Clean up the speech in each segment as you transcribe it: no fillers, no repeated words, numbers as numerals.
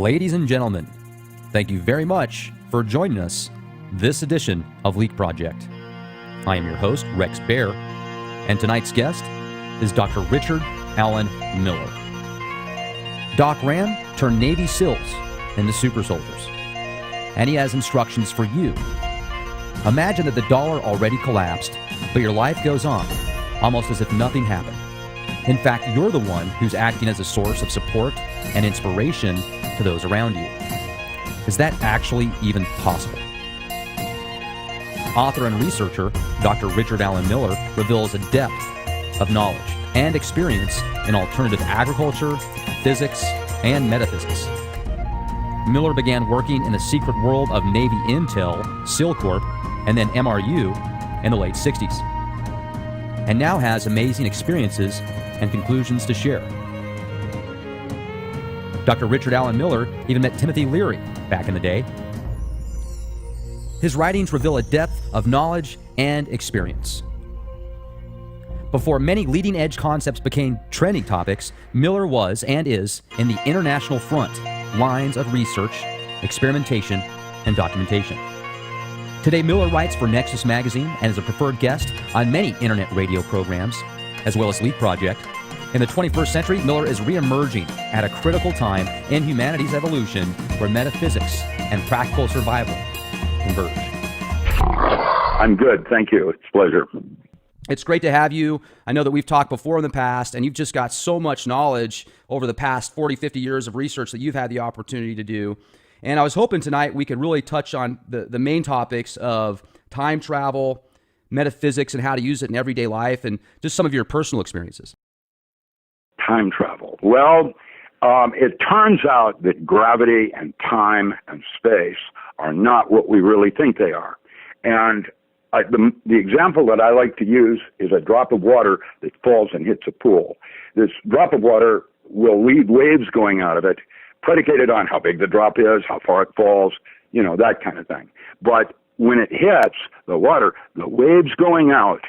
Ladies and gentlemen, thank you very much for joining us this edition of Leak Project. I am your host, Rex Bear, and tonight's guest is Dr. Richard Allen Miller. Doc ran turned Navy SEALs into Supersoldiers, and he has instructions for you. Imagine that the dollar already collapsed, but your life goes on, almost as if nothing happened. In fact, you're the one who's acting as a source of support and inspiration to those around you. Is that actually even possible? Author and researcher Dr. Richard Allen Miller reveals a depth of knowledge and experience in alternative agriculture, physics, and metaphysics. Miller began working in the secret world of Navy Intel, SEAL Corp, and then MRU in the late 60s, and now has amazing experiences and conclusions to share. Dr. Richard Allen Miller even met Timothy Leary back in the day. His writings reveal a depth of knowledge and experience. Before many leading-edge concepts became trending topics, Miller was and is in the international front lines of research, experimentation, and documentation. Today, Miller writes for Nexus Magazine and is a preferred guest on many internet radio programs, as well as Leak Project. In the 21st century, Miller is re-emerging at a critical time in humanity's evolution where metaphysics and practical survival converge. I'm good. Thank you. It's a pleasure. It's great to have you. I know that we've talked before in the past, and you've just got so much knowledge over the past 40, 50 years of research that you've had the opportunity to do. And I was hoping tonight we could really touch on the main topics of time travel, metaphysics, and how to use it in everyday life, and just some of your personal experiences. Time travel. Well, it turns out that gravity and time and space are not what we really think they are. And the example that I like to use is a drop of water that falls and hits a pool. This drop of water will leave waves going out of it, predicated on how big the drop is, how far it falls, that kind of thing. But when it hits the water, the waves going out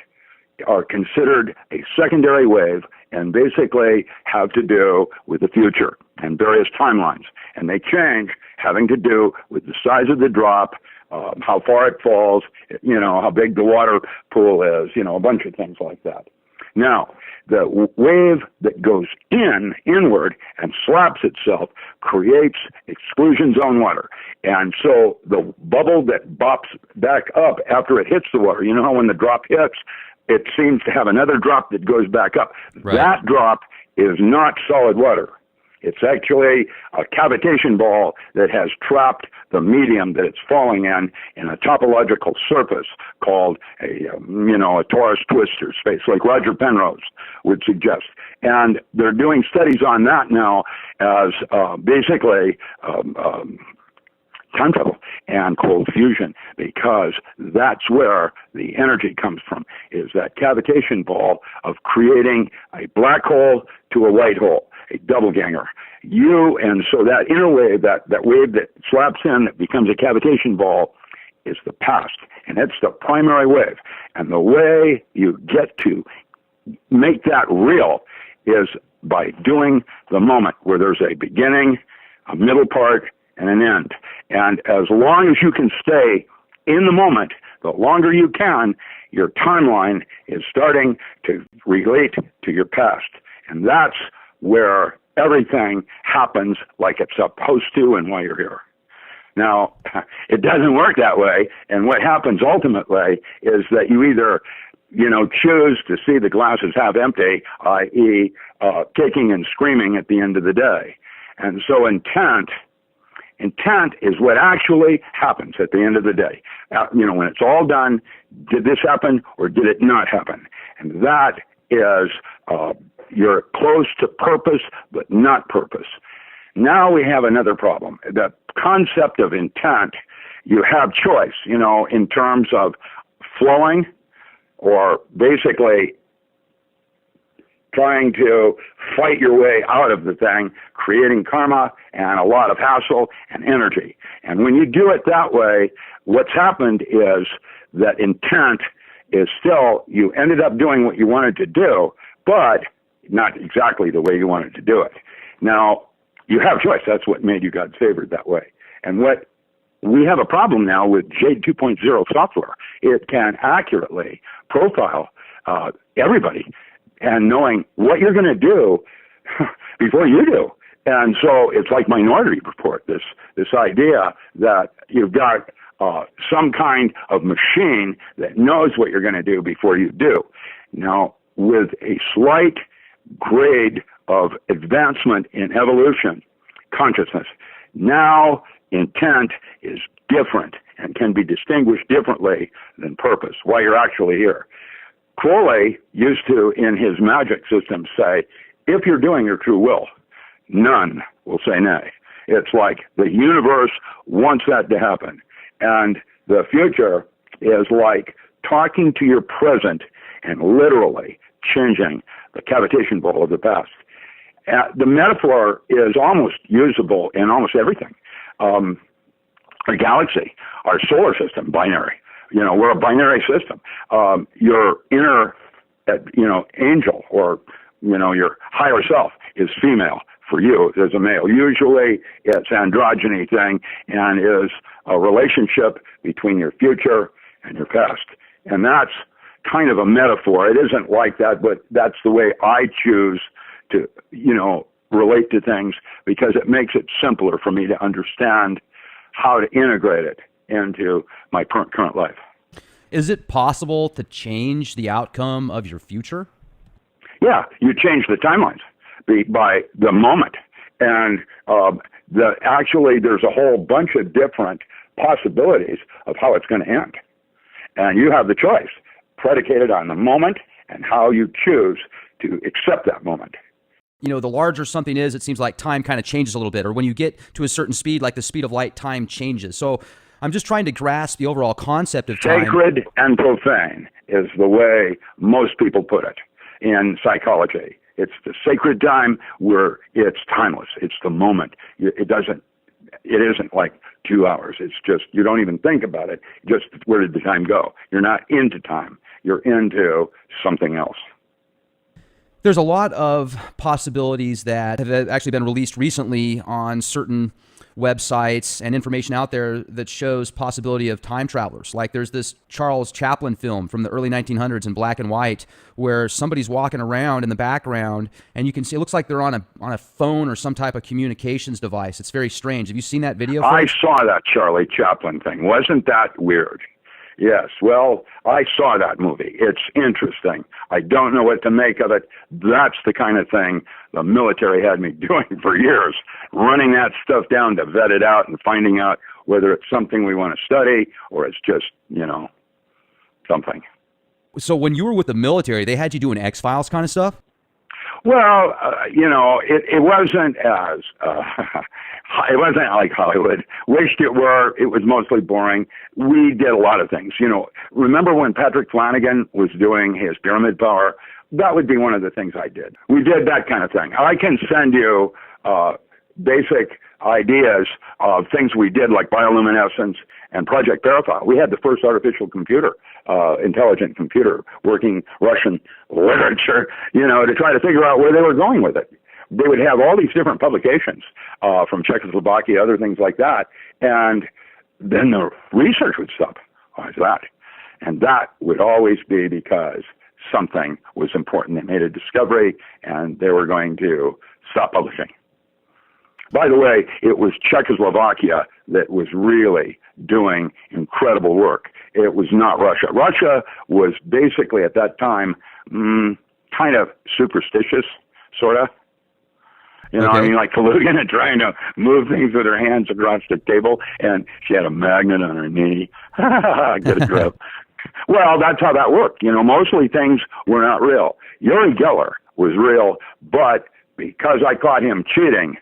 are considered a secondary wave and basically have to do with the future and various timelines. And they change having to do with the size of the drop, how far it falls, how big the water pool is, a bunch of things like that. Now, the wave that goes inward and slaps itself creates exclusion zone water. And so the bubble that bops back up after it hits the water, how when the drop hits, it seems to have another drop that goes back up. Right. That drop is not solid water. It's actually a cavitation ball that has trapped the medium that it's falling in a topological surface called a torus twistor space, like Roger Penrose would suggest. And they're doing studies on that now as basically time travel and cold fusion, because that's where the energy comes from, is that cavitation ball of creating a black hole to a white hole, a double ganger. And so that inner wave, that wave that slaps in, that becomes a cavitation ball, is the past, and it's the primary wave. And the way you get to make that real is by doing the moment where there's a beginning, a middle part, and an end. And as long as you can stay in the moment, the longer you can, your timeline is starting to relate to your past. And that's where everything happens like it's supposed to and why you're here. Now, it doesn't work that way. And what happens ultimately is that you either, choose to see the glasses half empty, i.e., kicking and screaming at the end of the day. And so intent is what actually happens at the end of the day. When it's all done, did this happen or did it not happen? And that is, you're close to purpose, but not purpose. Now we have another problem. The concept of intent, you have choice, in terms of flowing or basically trying to fight your way out of the thing, creating karma and a lot of hassle and energy. And when you do it that way, what's happened is that intent is still, you ended up doing what you wanted to do, but not exactly the way you wanted to do it. Now, You have choice. That's what made you God's favorite that way. And what we have a problem now with Jade 2.0 software. It can accurately profile everybody and knowing what you're going to do before you do. And so it's like Minority Report, this idea that you've got some kind of machine that knows what you're going to do before you do. Now, with a slight grade of advancement in evolution, consciousness, now intent is different and can be distinguished differently than purpose, why you're actually here. Crowley used to, in his magic system, say, if you're doing your true will, none will say nay. It's like the universe wants that to happen. And the future is like talking to your present and literally changing the cavitation bowl of the past. The metaphor is almost usable in almost everything. A galaxy, our solar system, binary. We're a binary system. Your inner, angel or, your higher self is female. For you, there's a male. Usually it's an androgyny thing and is a relationship between your future and your past. And that's kind of a metaphor. It isn't like that, but that's the way I choose to, relate to things because it makes it simpler for me to understand how to integrate it into my current life. Is it possible to change the outcome of your future? Yeah, you change the timelines by the moment. And actually, there's a whole bunch of different possibilities of how it's going to end. And you have the choice, predicated on the moment and how you choose to accept that moment. The larger something is, it seems like time kind of changes a little bit. Or when you get to a certain speed, like the speed of light, time changes. So I'm just trying to grasp the overall concept of time. Sacred and profane is the way most people put it in psychology. It's the sacred time where it's timeless. It's the moment. It isn't like 2 hours. It's just, you don't even think about it. Just where did the time go? You're not into time. You're into something else. There's a lot of possibilities that have actually been released recently on certain websites and information out there that shows possibility of time travelers. Like there's this Charles Chaplin film from the early 1900s in black and white where somebody's walking around in the background and you can see it looks like they're on a phone or some type of communications device. It's very strange. Have you seen that video? I saw that Charlie Chaplin thing. Wasn't that weird? Yes. Well, I saw that movie. It's interesting. I don't know what to make of it. That's the kind of thing the military had me doing for years, running that stuff down to vet it out and finding out whether it's something we want to study or it's just, something. So when you were with the military, they had you doing X-Files kind of stuff? Well, it wasn't as, it wasn't like Hollywood. Wished it were. It was mostly boring. We did a lot of things. Remember when Patrick Flanagan was doing his Pyramid Power? That would be one of the things I did. We did that kind of thing. I can send you basic ideas of things we did like bioluminescence and Project Verify. We had the first artificial computer, intelligent computer, working Russian literature, to try to figure out where they were going with it. They would have all these different publications from Czechoslovakia, other things like that, and then the research would stop. Why is that? And that would always be because something was important. They made a discovery, and they were going to stop publishing. By the way, it was Czechoslovakia that was really doing incredible work. It was not Russia. Russia was basically at that time kind of superstitious, sort of. Okay. Like Kalugin and trying to move things with her hands across the table, and she had a magnet on her knee. Get a grip. Well, that's how that worked. Mostly things were not real. Uri Geller was real, but because I caught him cheating,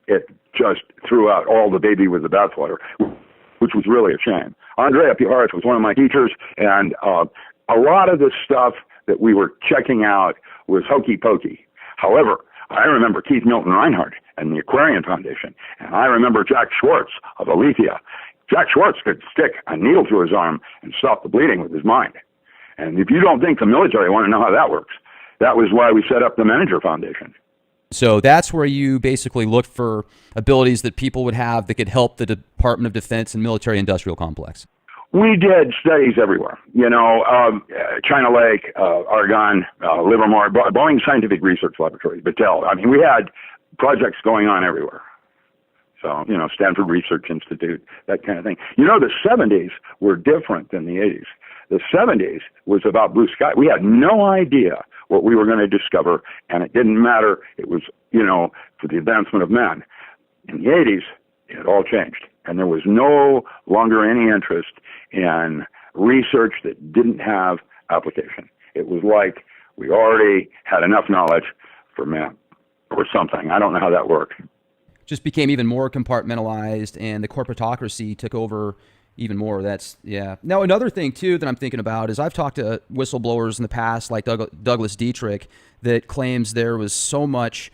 it just threw out all the baby with the bathwater, which was really a shame. Andrea Piharis was one of my teachers, and a lot of the stuff that we were checking out was hokey pokey. However, I remember Keith Milton Reinhardt and the Aquarian Foundation, and I remember Jack Schwartz of Aletheia. Jack Schwartz could stick a needle through his arm and stop the bleeding with his mind. And if you don't think the military want to know how that works, that was why we set up the Manager Foundation. So that's where you basically look for abilities that people would have that could help the Department of Defense and military-industrial complex. We did studies everywhere, China Lake, Argonne, Livermore, Boeing Scientific Research Laboratory, Battelle. I mean, we had projects going on everywhere. So, Stanford Research Institute, that kind of thing. The 70s were different than the 80s. The 70s was about blue sky. We had no idea what we were going to discover, and it didn't matter. It was, for the advancement of man. In the 80s, it all changed, and there was no longer any interest in research that didn't have application. It was like we already had enough knowledge for man or something. I don't know how that worked. Just became even more compartmentalized, and the corporatocracy took over even more. Yeah. Now, another thing, too, that I'm thinking about is I've talked to whistleblowers in the past, like Douglas Dietrich, that claims there was so much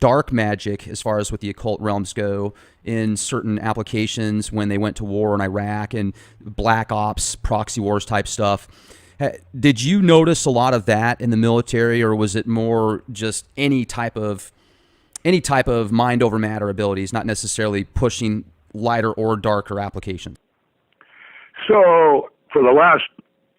dark magic as far as what the occult realms go in certain applications when they went to war in Iraq and black ops, proxy wars type stuff. Did you notice a lot of that in the military, or was it more just any type of mind over matter abilities, not necessarily pushing lighter or darker applications? So for the last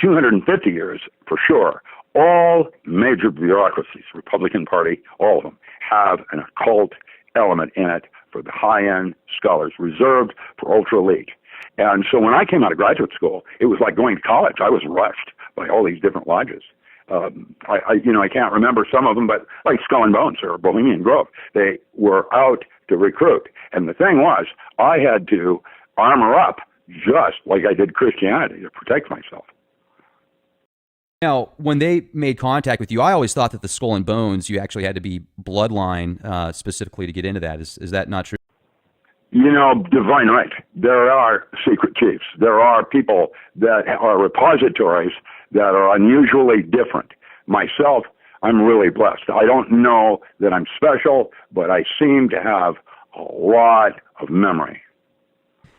250 years, for sure, all major bureaucracies, Republican Party, all of them, have an occult element in it for the high-end scholars, reserved for ultra-elite. And so when I came out of graduate school, it was like going to college. I was rushed by all these different lodges. I can't remember some of them, but like Skull and Bones or Bohemian Grove, they were out to recruit. And the thing was, I had to armor up just like I did Christianity to protect myself. Now, when they made contact with you, I always thought that the Skull and Bones, you actually had to be bloodline specifically to get into that. Is that not true? Divine right. There are secret chiefs. There are people that are repositories that are unusually different. Myself, I'm really blessed. I don't know that I'm special, but I seem to have a lot of memory.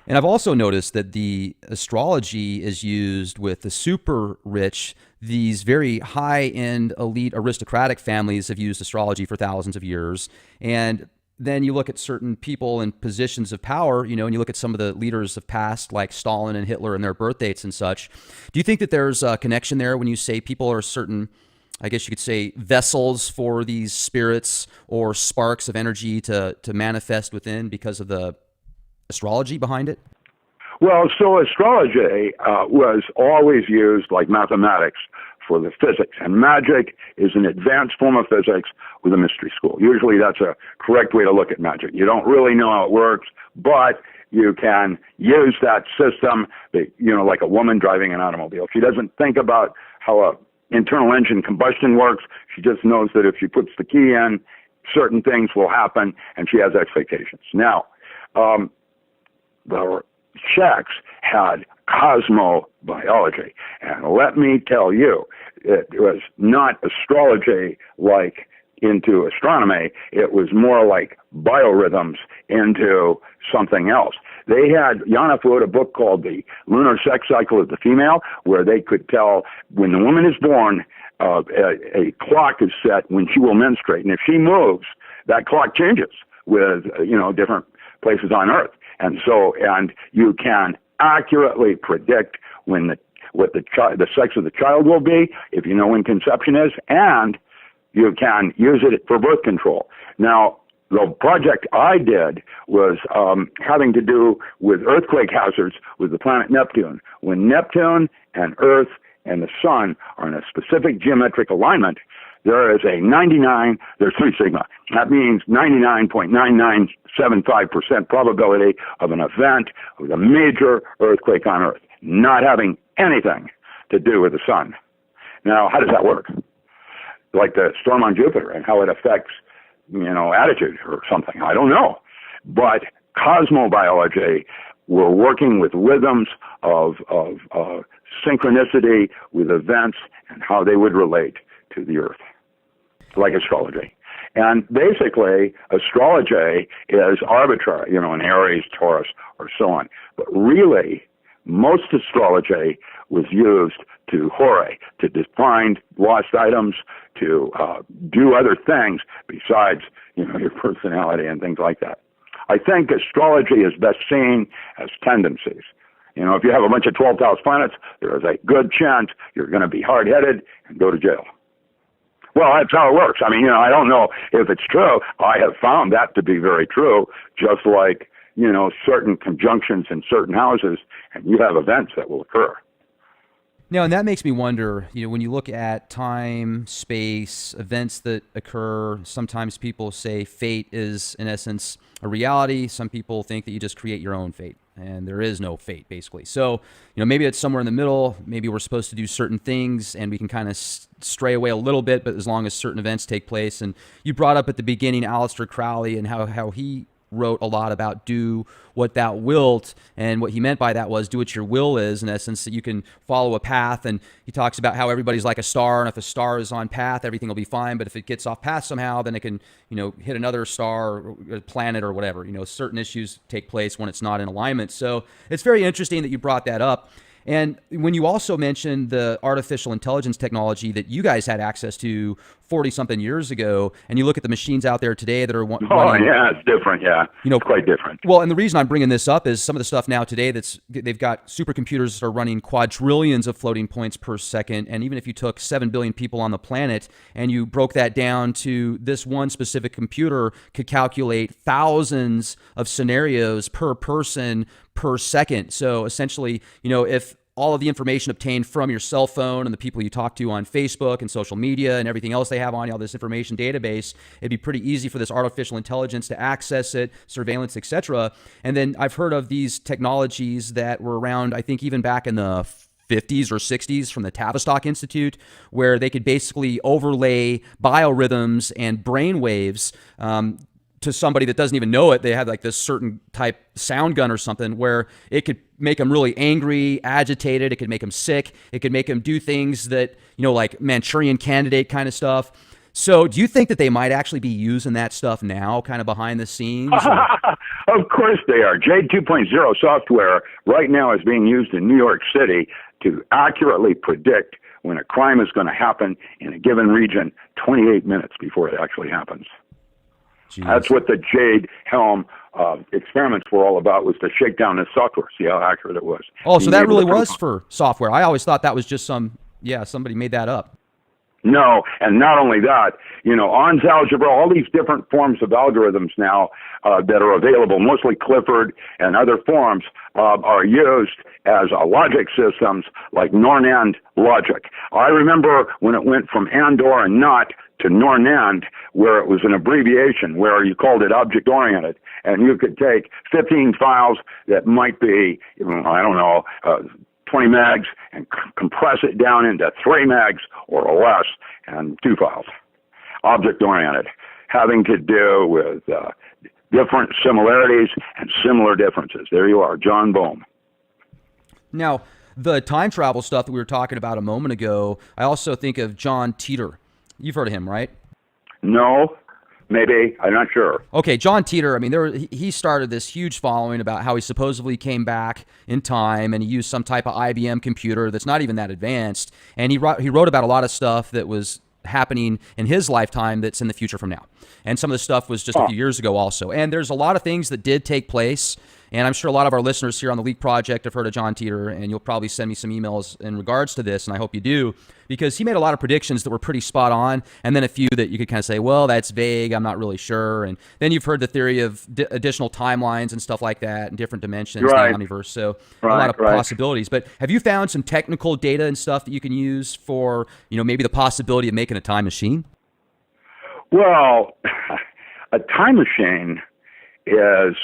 And I've also noticed that the astrology is used with the super rich. These very high-end, elite, aristocratic families have used astrology for thousands of years. And then you look at certain people in positions of power, and you look at some of the leaders of past, like Stalin and Hitler and their birth dates and such. Do you think that there's a connection there when you say people are certain, I guess you could say, vessels for these spirits or sparks of energy to manifest within because of the astrology behind it? Well, so astrology was always used like mathematics for the physics, and magic is an advanced form of physics with a mystery school. Usually that's a correct way to look at magic. You don't really know how it works, but you can use that system, like a woman driving an automobile. She doesn't think about how a internal engine combustion works. She just knows that if she puts the key in, certain things will happen, and she has expectations. Now, the Czechs had cosmobiology, and let me tell you, it was not astrology like into astronomy. It was more like biorhythms into something else. They had, Janef wrote a book called The Lunar Sex Cycle of the Female, where they could tell when the woman is born, a clock is set when she will menstruate, and if she moves, that clock changes with different places on Earth. And you can accurately predict what the sex of the child will be, if you know when conception is, and you can use it for birth control. Now, the project I did was having to do with earthquake hazards with the planet Neptune. When Neptune and Earth and the Sun are in a specific geometric alignment, there is there's 3 sigma. That means 99.9975% probability of an event with a major earthquake on Earth, not having anything to do with the Sun. Now, how does that work? Like the storm on Jupiter and how it affects, attitude or something. I don't know. But cosmobiology, we're working with rhythms of synchronicity with events and how they would relate to the Earth, like astrology. And basically, astrology is arbitrary, in Aries, Taurus, or so on. But really, most astrology was used to define lost items, to do other things besides, your personality and things like that. I think astrology is best seen as tendencies. If you have a bunch of 12th house planets, there is a good chance you're going to be hard-headed and go to jail. Well, that's how it works. I mean, I don't know if it's true. I have found that to be very true, just like, certain conjunctions in certain houses, and you have events that will occur. Now, and that makes me wonder, when you look at time, space, events that occur, sometimes people say fate is, in essence, a reality. Some people think that you just create your own fate, and there is no fate, basically. So, maybe it's somewhere in the middle. Maybe we're supposed to do certain things, and we can kind of stray away a little bit, but as long as certain events take place. And you brought up at the beginning Aleister Crowley and how he wrote a lot about do what thou wilt, and what he meant by that was do what your will is, in essence, that you can follow a path. And he talks about how everybody's like a star, and if a star is on path, everything will be fine, but if it gets off path somehow, then it can hit another star or a planet or whatever. Certain issues take place when it's not in alignment. So it's very interesting that you brought that up. And when you also mentioned the artificial intelligence technology that you guys had access to 40-something years ago, and you look at the machines out there today that are running... Oh, yeah, it's different, yeah. It's quite different. Well, and the reason I'm bringing this up is some of the stuff now today they've got supercomputers that are running quadrillions of floating points per second, and even if you took 7 billion people on the planet and you broke that down to this one specific computer could calculate thousands of scenarios per person per second. So essentially, if all of the information obtained from your cell phone and the people you talk to on Facebook and social media and everything else they have on you, all this information database, it'd be pretty easy for this artificial intelligence to access it, surveillance, etc. And then I've heard of these technologies that were around, I think even back in the 50s or 60s from the Tavistock Institute, where they could basically overlay biorhythms and brain waves to somebody that doesn't even know it. They had like this certain type sound gun or something where it could make them really angry, agitated. It could make them sick. It could make them do things that, like Manchurian Candidate kind of stuff. So do you think that they might actually be using that stuff now, kind of behind the scenes? Of course they are. Jade 2.0 software right now is being used in New York City to accurately predict when a crime is going to happen in a given region 28 minutes before it actually happens. Jeez. That's what the Jade Helm experiments were all about, was to shake down this software, see how accurate it was. Oh, so that really was for software. I always thought that was just somebody made that up. No, and not only that, ONS algebra, all these different forms of algorithms now that are available, mostly Clifford and other forms, are used as logic systems like Nornand logic. I remember when it went from Andor and Not to Nornand, where it was an abbreviation, where you called it object-oriented, and you could take 15 files that might be, 20 megs and compress it down into 3 megs or less, and 2 files. Object-oriented, having to do with different similarities and similar differences. There you are, John Bohm. Now, the time travel stuff that we were talking about a moment ago, I also think of John Teeter. You've heard of him, right? No, maybe. I'm not sure. Okay, John Teeter, he started this huge following about how he supposedly came back in time and he used some type of IBM computer that's not even that advanced. And he wrote about a lot of stuff that was happening in his lifetime that's in the future from now. And some of the stuff was just a few years ago also. And there's a lot of things that did take place. And I'm sure a lot of our listeners here on the Leak Project have heard of John Teeter, and you'll probably send me some emails in regards to this, and I hope you do, because he made a lot of predictions that were pretty spot on, and then a few that you could kind of say, well, that's vague, I'm not really sure. And then you've heard the theory of additional timelines and stuff like that, and different dimensions in the omniverse, so a lot of possibilities. But have you found some technical data and stuff that you can use for, maybe the possibility of making a time machine? Well, a time machine is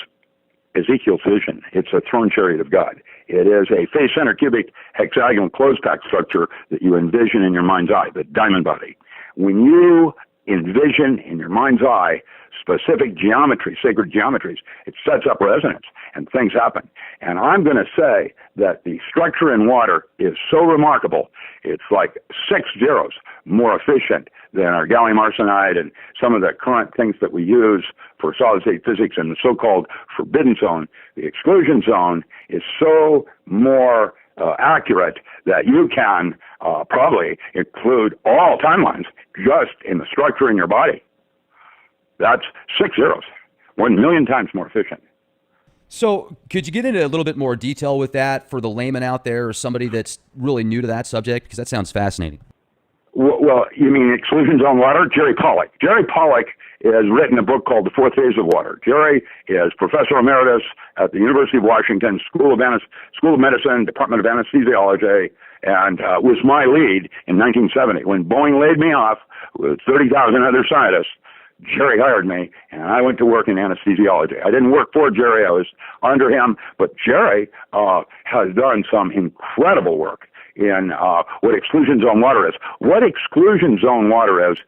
Ezekiel's vision. It's a throne chariot of God. It is a face-center cubic hexagonal closed-pack structure that you envision in your mind's eye, the diamond body. When you envision in your mind's eye specific geometry, sacred geometries, it sets up resonance and things happen. And I'm going to say that the structure in water is so remarkable, it's like 6 zeros more efficient than our gallium arsenide and some of the current things that we use for solid-state physics in the so-called forbidden zone. The exclusion zone is so more accurate that you can probably include all timelines just in the structure in your body. That's 6 zeros, 1 million times more efficient. So could you get into a little bit more detail with that for the layman out there or somebody that's really new to that subject? Because that sounds fascinating. Well, you mean exclusion zone water? Jerry Pollack. Jerry Pollack has written a book called The Fourth Phase of Water. Jerry is professor emeritus at the University of Washington School of Medicine, Department of Anesthesiology, and was my lead in 1970. When Boeing laid me off with 30,000 other scientists, Jerry hired me, and I went to work in anesthesiology. I didn't work for Jerry. I was under him, but Jerry has done some incredible work in what exclusion zone water is. What exclusion zone water is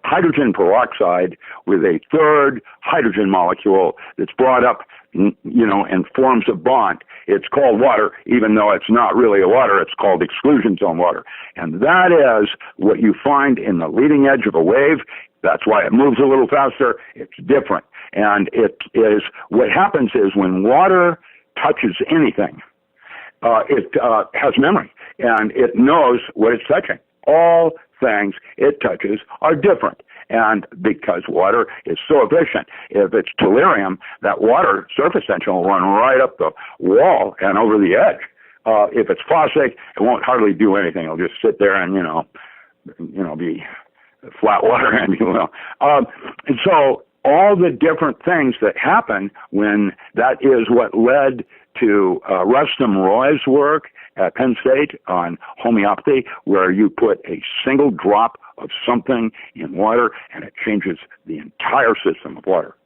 hydrogen peroxide with a third hydrogen molecule that's brought up, in forms of bond. It's called water, even though it's not really a water. It's called exclusion zone water. And that is what you find in the leading edge of a wave. That's why it moves a little faster. It's different. And it is, what happens is when water touches anything, it has memory, and it knows what it's touching. All things it touches are different. And because water is so efficient, if it's tellurium, that water surface tension will run right up the wall and over the edge. If it's phosphate, it won't hardly do anything. It'll just sit there and, be flat water, if you will. And so all the different things that happen when that is what led to Rustum Roy's work at Penn State on homeopathy, where you put a single drop of something in water and it changes the entire system of water.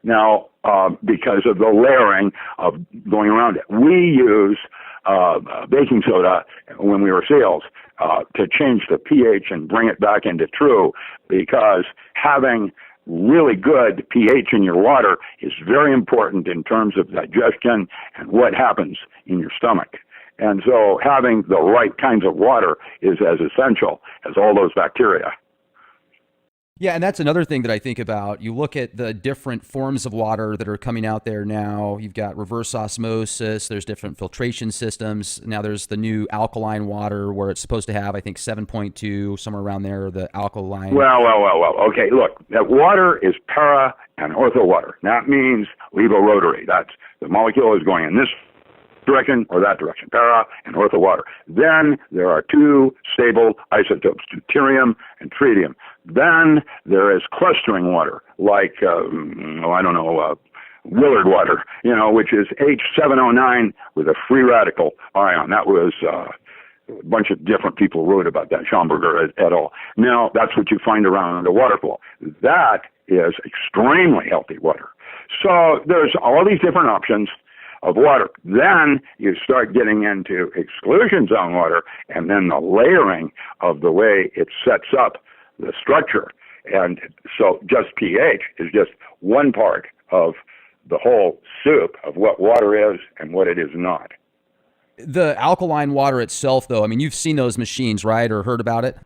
Now, because of the layering of going around it, we use baking soda when we were SEALs to change the pH and bring it back into true, because having really good pH in your water is very important in terms of digestion and what happens in your stomach. And so having the right kinds of water is as essential as all those bacteria. Yeah, and that's another thing that I think about. You look at the different forms of water that are coming out there now. You've got reverse osmosis, there's different filtration systems. Now there's the new alkaline water where it's supposed to have, I think, 7.2, somewhere around there, the alkaline. Well. Okay, look, that water is para and ortho water. That means levorotary. That's the molecule is going in this direction or that direction, para and ortho water. Then there are two stable isotopes, deuterium and tritium. Then there is clustering water, like, Willard water, which is H709 with a free radical ion. That was a bunch of different people wrote about that, Schomburger et al. Now, that's what you find around the water flow. That is extremely healthy water. So there's all these different options of water. Then you start getting into exclusion zone water, and then the layering of the way it sets up the structure. And so just pH is just one part of the whole soup of what water is and what it is not. The alkaline water itself, though, I mean, you've seen those machines, right, or heard about it?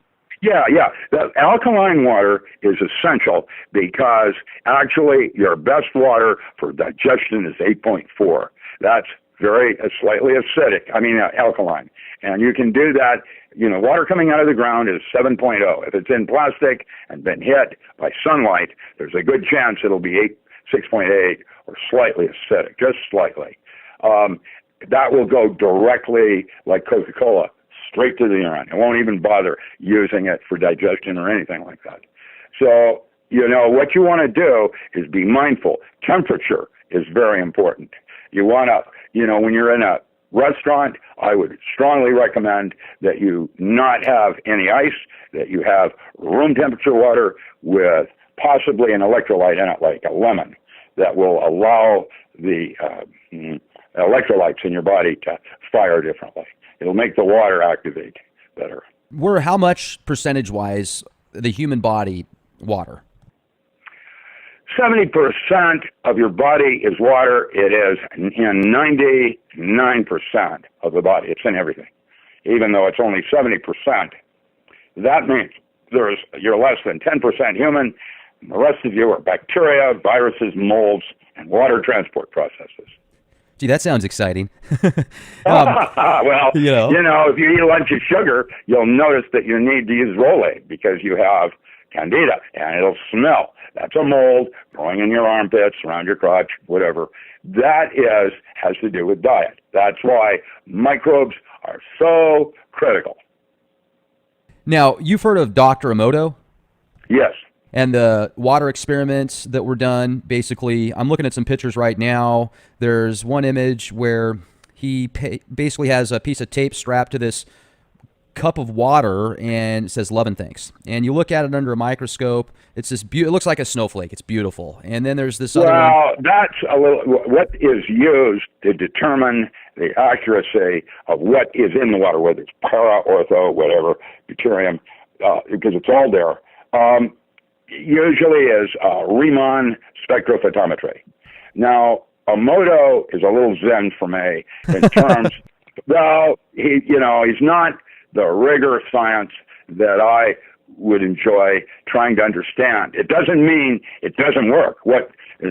Yeah. The alkaline water is essential because actually your best water for digestion is 8.4. That's very slightly acidic, alkaline. And you can do that, water coming out of the ground is 7.0. If it's in plastic and been hit by sunlight, there's a good chance it'll be 6.8 or slightly acidic, just slightly. That will go directly, like Coca-Cola, straight to the urine. It won't even bother using it for digestion or anything like that. So, what you want to do is be mindful. Temperature is very important. You want to, when you're in a restaurant, I would strongly recommend that you not have any ice, that you have room temperature water with possibly an electrolyte in it, like a lemon, that will allow the electrolytes in your body to fire differently. It'll make the water activate better. We're how much percentage-wise the human body water? 70% of your body is water. It is in 99% of the body. It's in everything, even though it's only 70%. That means you're less than 10% human, and the rest of you are bacteria, viruses, molds, and water transport processes. Gee, that sounds exciting. Well, you know. if you eat a bunch of sugar, you'll notice that you need to use Rolaids because you have candida, and it'll smell. That's a mold growing in your armpits, around your crotch, whatever. That has to do with diet. That's why microbes are so critical. Now, you've heard of Dr. Emoto? Yes. And the water experiments that were done. Basically, I'm looking at some pictures right now. There's one image where he basically has a piece of tape strapped to this cup of water, and it says "Love and Thanks." And you look at it under a microscope. It's this. It looks like a snowflake. It's beautiful. And then there's this other one. Well, that's a little. What is used to determine the accuracy of what is in the water, whether it's para, ortho, whatever, deuterium, because it's all there. Usually is Riemann spectrophotometry. Now, Emoto is a little zen for me in terms. Well, he's not the rigorous science that I would enjoy trying to understand. It doesn't mean it doesn't work.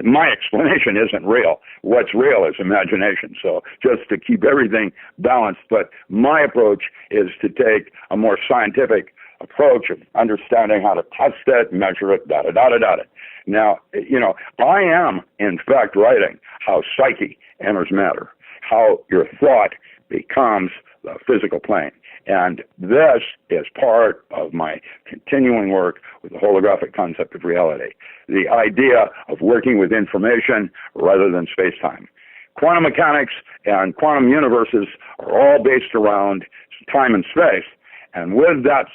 My explanation isn't real. What's real is imagination. So just to keep everything balanced, but my approach is to take a more scientific approach of understanding how to test it, measure it, da-da-da-da-da. Now, I am, in fact, writing how psyche enters matter, how your thought becomes the physical plane. And this is part of my continuing work with the holographic concept of reality, the idea of working with information rather than space-time. Quantum mechanics and quantum universes are all based around time and space. And with that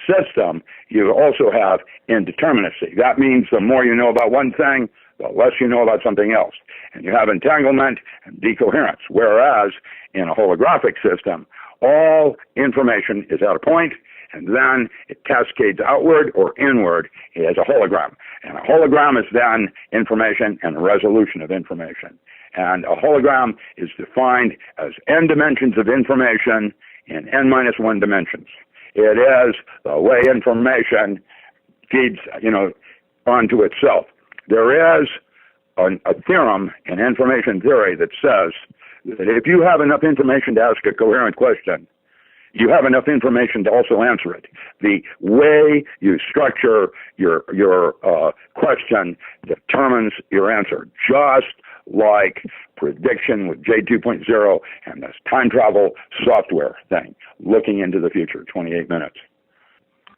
system, you also have indeterminacy. That means the more you know about one thing, the less you know about something else. And you have entanglement and decoherence. Whereas in a holographic system, all information is at a point, and then it cascades outward or inward as a hologram. And a hologram is then information and a resolution of information. And a hologram is defined as n dimensions of information in n-1 dimensions. It is the way information feeds, onto itself. There is a theorem in information theory that says that if you have enough information to ask a coherent question, you have enough information to also answer it. The way you structure your question determines your answer, just like prediction with J2.0 and this time travel software thing, looking into the future, 28 minutes.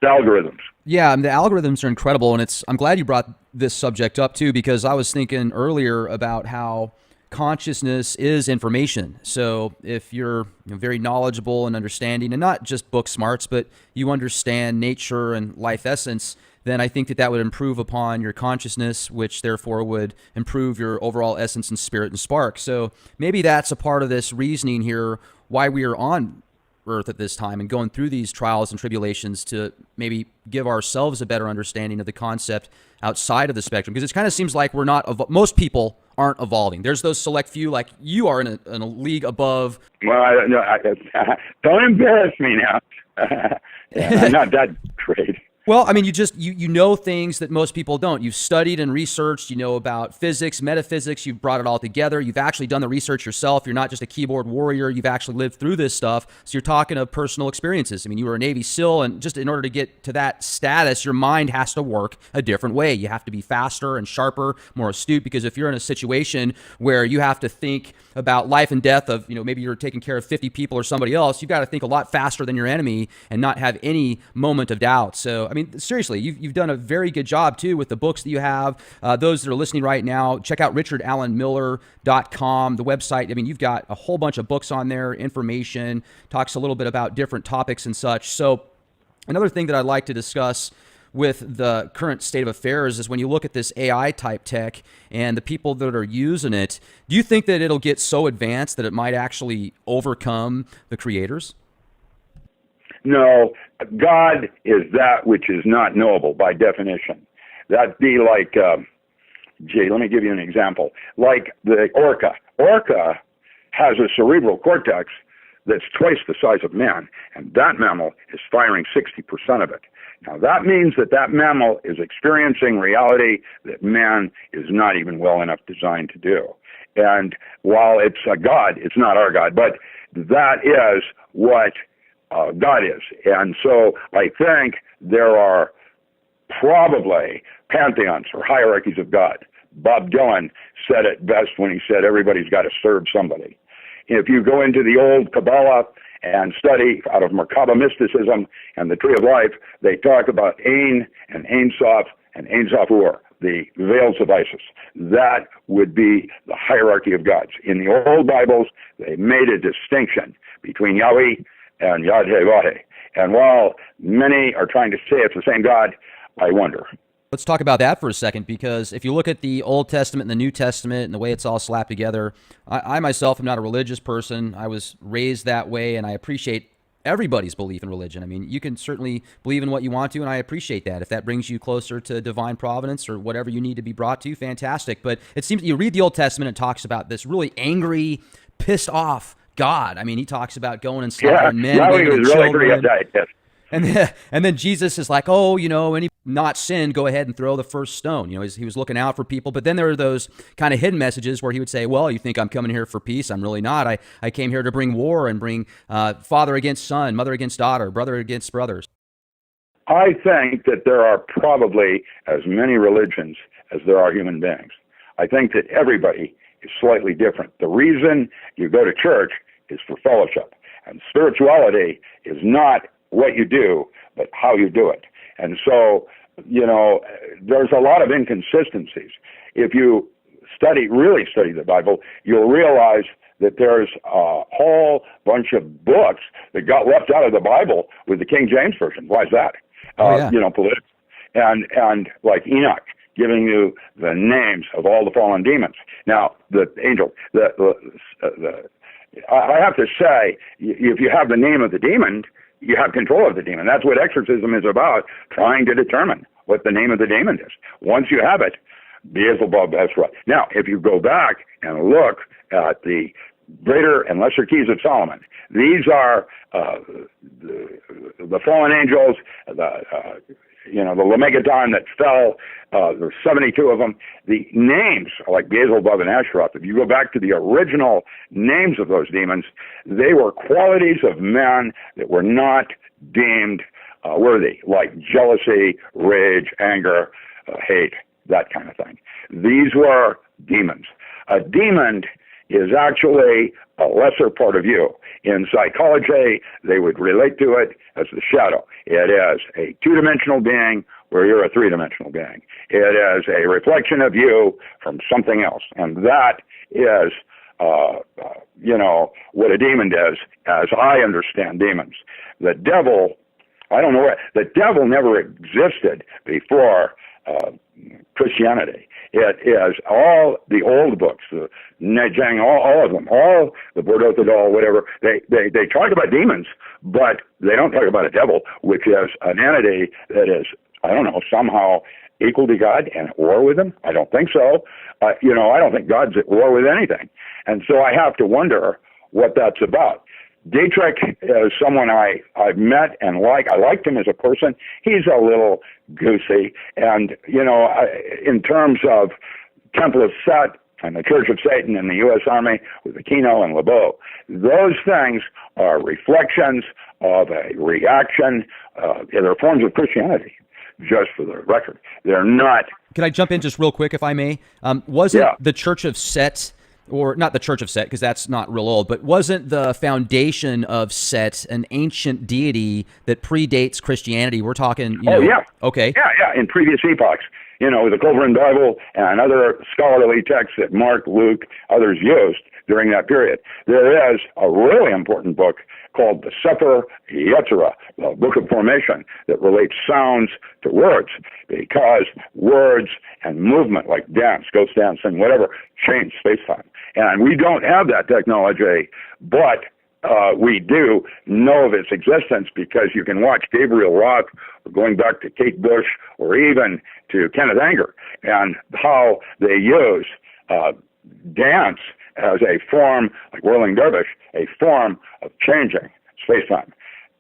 The algorithms. Yeah, and the algorithms are incredible, and I'm glad you brought this subject up too, because I was thinking earlier about how consciousness is information. So if you're very knowledgeable and understanding, and not just book smarts, but you understand nature and life essence, then I think that would improve upon your consciousness, which therefore would improve your overall essence and spirit and spark. So maybe that's a part of this reasoning here, why we are on Earth at this time and going through these trials and tribulations to maybe give ourselves a better understanding of the concept outside of the spectrum. Because it kind of seems like we're not, most people aren't evolving. There's those select few, like you are in a league above. Well, don't embarrass me now. I'm not that great. Well, I mean, you know things that most people don't. You've studied and researched, you know about physics, metaphysics, you've brought it all together. You've actually done the research yourself. You're not just a keyboard warrior. You've actually lived through this stuff. So you're talking of personal experiences. I mean, you were a Navy SEAL, and just in order to get to that status, your mind has to work a different way. You have to be faster and sharper, more astute, because if you're in a situation where you have to think about life and death of, maybe you're taking care of 50 people or somebody else, you've got to think a lot faster than your enemy and not have any moment of doubt. So, I mean, seriously, you've done a very good job too with the books that you have. Those that are listening right now, check out richardallenmiller.com, the website. I mean, you've got a whole bunch of books on there, information, talks a little bit about different topics and such. So another thing that I'd like to discuss with the current state of affairs is when you look at this AI type tech and the people that are using it, do you think that it'll get so advanced that it might actually overcome the creators? No, God is that which is not knowable by definition. That'd be like, let me give you an example. Like the orca. Orca has a cerebral cortex that's twice the size of man, and that mammal is firing 60% of it. Now, that means that mammal is experiencing reality that man is not even well enough designed to do. And while it's a God, it's not our God, but that is what God is. And so I think there are probably pantheons or hierarchies of God. Bob Dylan said it best when he said everybody's got to serve somebody. If you go into the old Kabbalah and study out of Merkaba mysticism and the Tree of Life, they talk about Ein and Ein Sof and Ein Sof Ur, the veils of Isis. That would be the hierarchy of gods. In the old Bibles, they made a distinction between Yahweh and Yad-Heh-Vah-Heh. And while many are trying to say it's the same God, I wonder. Let's talk about that for a second, because if you look at the Old Testament and the New Testament and the way it's all slapped together, I myself am not a religious person. I was raised that way, and I appreciate everybody's belief in religion. I mean, you can certainly believe in what you want to, and I appreciate that. If that brings you closer to divine providence or whatever you need to be brought to, fantastic. But it seems you read the Old Testament, and it talks about this really angry, pissed off God. I mean, he talks about going and slaughtering men, women, and children. And then Jesus is like, oh, any not sin, go ahead and throw the first stone. He was looking out for people. But then there are those kind of hidden messages where he would say, well, you think I'm coming here for peace? I'm really not. I came here to bring war and bring father against son, mother against daughter, brother against brothers. I think that there are probably as many religions as there are human beings. I think that everybody is slightly different. The reason you go to church is for fellowship. And spirituality is not what you do, but how you do it. And so, there's a lot of inconsistencies. If you really study the Bible, you'll realize that there's a whole bunch of books that got left out of the Bible with the King James Version. Why is that? Political. And like Enoch, giving you the names of all the fallen demons. Now, the angel, I have to say, if you have the name of the demon, you have control of the demon. That's what exorcism is about, trying to determine what the name of the demon is. Once you have it, Beelzebub, that's right. Now, if you go back and look at the greater and lesser keys of Solomon, these are the fallen angels, the Lemegeddon that fell, there's 72 of them. The names are like Beelzebub and Ashtaroth. If you go back to the original names of those demons, they were qualities of men that were not deemed worthy, like jealousy, rage, anger, hate, that kind of thing. These were demons. A demon is actually a lesser part of you. In psychology, they would relate to it as the shadow. It is a two-dimensional being where you're a three-dimensional being. It is a reflection of you from something else. And that is, what a demon is, as I understand demons. The devil, I don't know where, the devil never existed before Christianity. It is all the old books, the Nejang, all of them, all the Bordeaux Tadal, whatever. They talk about demons, but they don't talk about a devil, which is an entity that is, somehow equal to God and at war with him. I don't think so. I don't think God's at war with anything. And so I have to wonder what that's about. Dietrich is someone I've met and like. I liked him as a person. He's a little goosey. And, in terms of Temple of Set and the Church of Satan and the U.S. Army with Aquino and LeBeau, those things are reflections of a reaction. They're forms of Christianity, just for the record. They're not. Can I jump in just real quick, if I may? Wasn't the Church of Set, or not the Church of Set, because that's not real old, but wasn't the foundation of Set an ancient deity that predates Christianity? We're talking, Okay. Yeah, in previous epochs. The Culverin Bible and other scholarly texts that Mark, Luke, others used during that period. There is a really important book called the Sefer Yetzirah, the Book of Formation, that relates sounds to words, because words and movement, like dance, ghost dancing, whatever, change space-time. And we don't have that technology, but we do know of its existence because you can watch Gabriel Roth, or going back to Kate Bush, or even to Kenneth Anger, and how they use dance as a form, like whirling dervish, a form of changing space-time.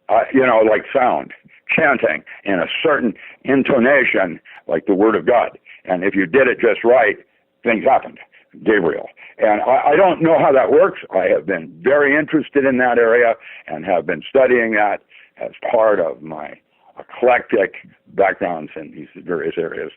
Like sound, chanting in a certain intonation, like the Word of God. And if you did it just right, things happened. Gabriel. And I don't know how that works. I have been very interested in that area and have been studying that as part of my eclectic backgrounds in these various areas.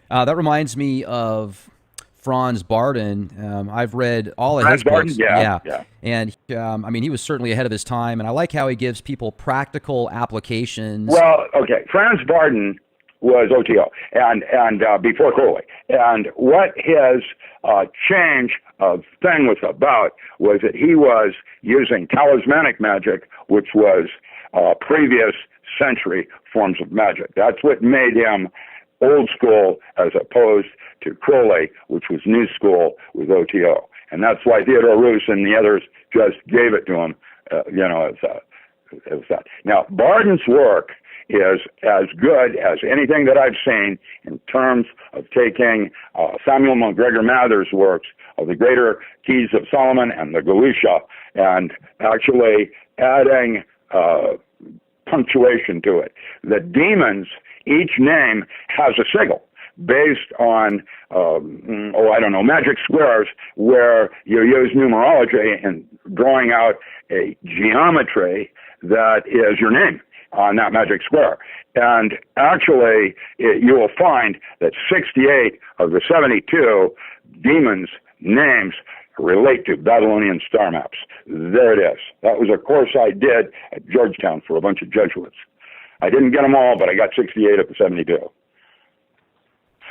That reminds me of Franz Barden. I've read all of Franz his Barden? books. Yeah. And I mean, he was certainly ahead of his time, and I like how he gives people practical applications. Well, okay, Franz Barden was OTO and before Crowley. And what his change of thing was about was that he was using talismanic magic, which was previous century forms of magic. That's what made him old school as opposed to Crowley, which was new school with OTO. And that's why Theodore Roos and the others just gave it to him, as that. Now, Barden's work is as good as anything that I've seen in terms of taking Samuel MacGregor Mather's works of the Greater Keys of Solomon and the Galusha and actually adding punctuation to it. The demons, each name has a sigil based on, magic squares where you use numerology and drawing out a geometry that is your name on that magic square. And actually, you will find that 68 of the 72 demons' names relate to Babylonian star maps. There it is. That was a course I did at Georgetown for a bunch of Jesuits. I didn't get them all, but I got 68 of the 72.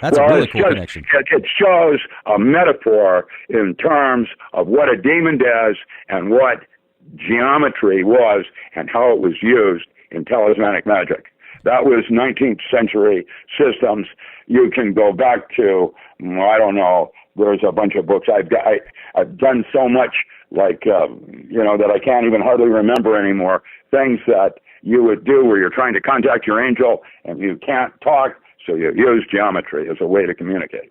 That's a really cool connection. It shows a metaphor in terms of what a demon does and what geometry was and how it was used in talismanic magic. That was 19th century systems. You can go back to, there's a bunch of books. I've done so much that I can't even hardly remember anymore. Things that you would do where you're trying to contact your angel and you can't talk, so you use geometry as a way to communicate.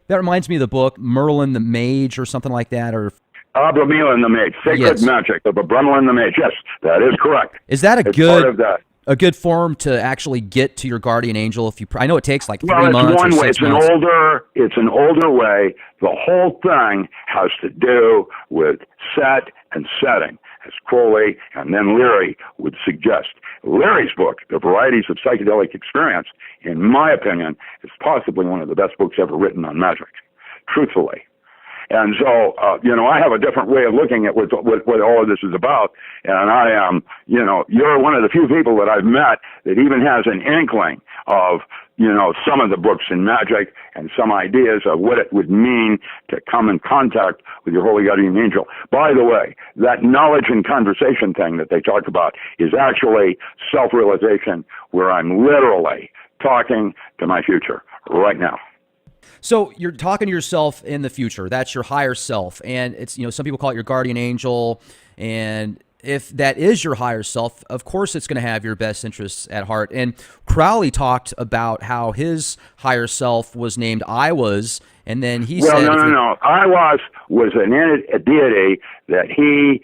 That reminds me of the book Merlin the Mage or something like that, or Abramelin the Mage, Sacred Magic of Abramelin the Mage. Yes, that is correct. Is that it's part of that. A good form to actually get to your guardian angel? I know it takes like 3 months. Well, it's one way. It's an older way. The whole thing has to do with set and setting, as Crowley and then Leary would suggest. Leary's book, The Varieties of Psychedelic Experience, in my opinion, is possibly one of the best books ever written on magic, truthfully. And so, I have a different way of looking at what all of this is about. And I am, you're one of the few people that I've met that even has an inkling of, some of the books in magic and some ideas of what it would mean to come in contact with your holy guardian angel. By the way, that knowledge and conversation thing that they talk about is actually self-realization, where I'm literally talking to my future right now. So you're talking to yourself in the future. That's your higher self. And it's, some people call it your guardian angel. And if that is your higher self, of course it's going to have your best interests at heart. And Crowley talked about how his higher self was named Iwas. And then he said... No. Iwas was a deity that he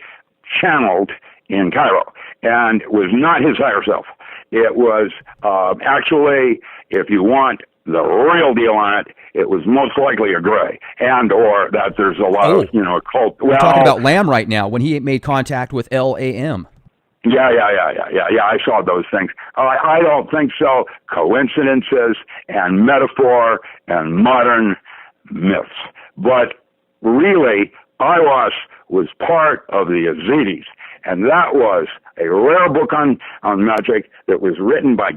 channeled in Cairo and was not his higher self. It was actually, if you want the real deal on it, it was most likely a gray, or that there's a lot of, occult. We're talking about Lamb right now, when he made contact with LAM. Yeah, I saw those things. I don't think so. Coincidences and metaphor and modern myths. But really, Iwas was part of the Yazidis, and that was a rare book on magic that was written by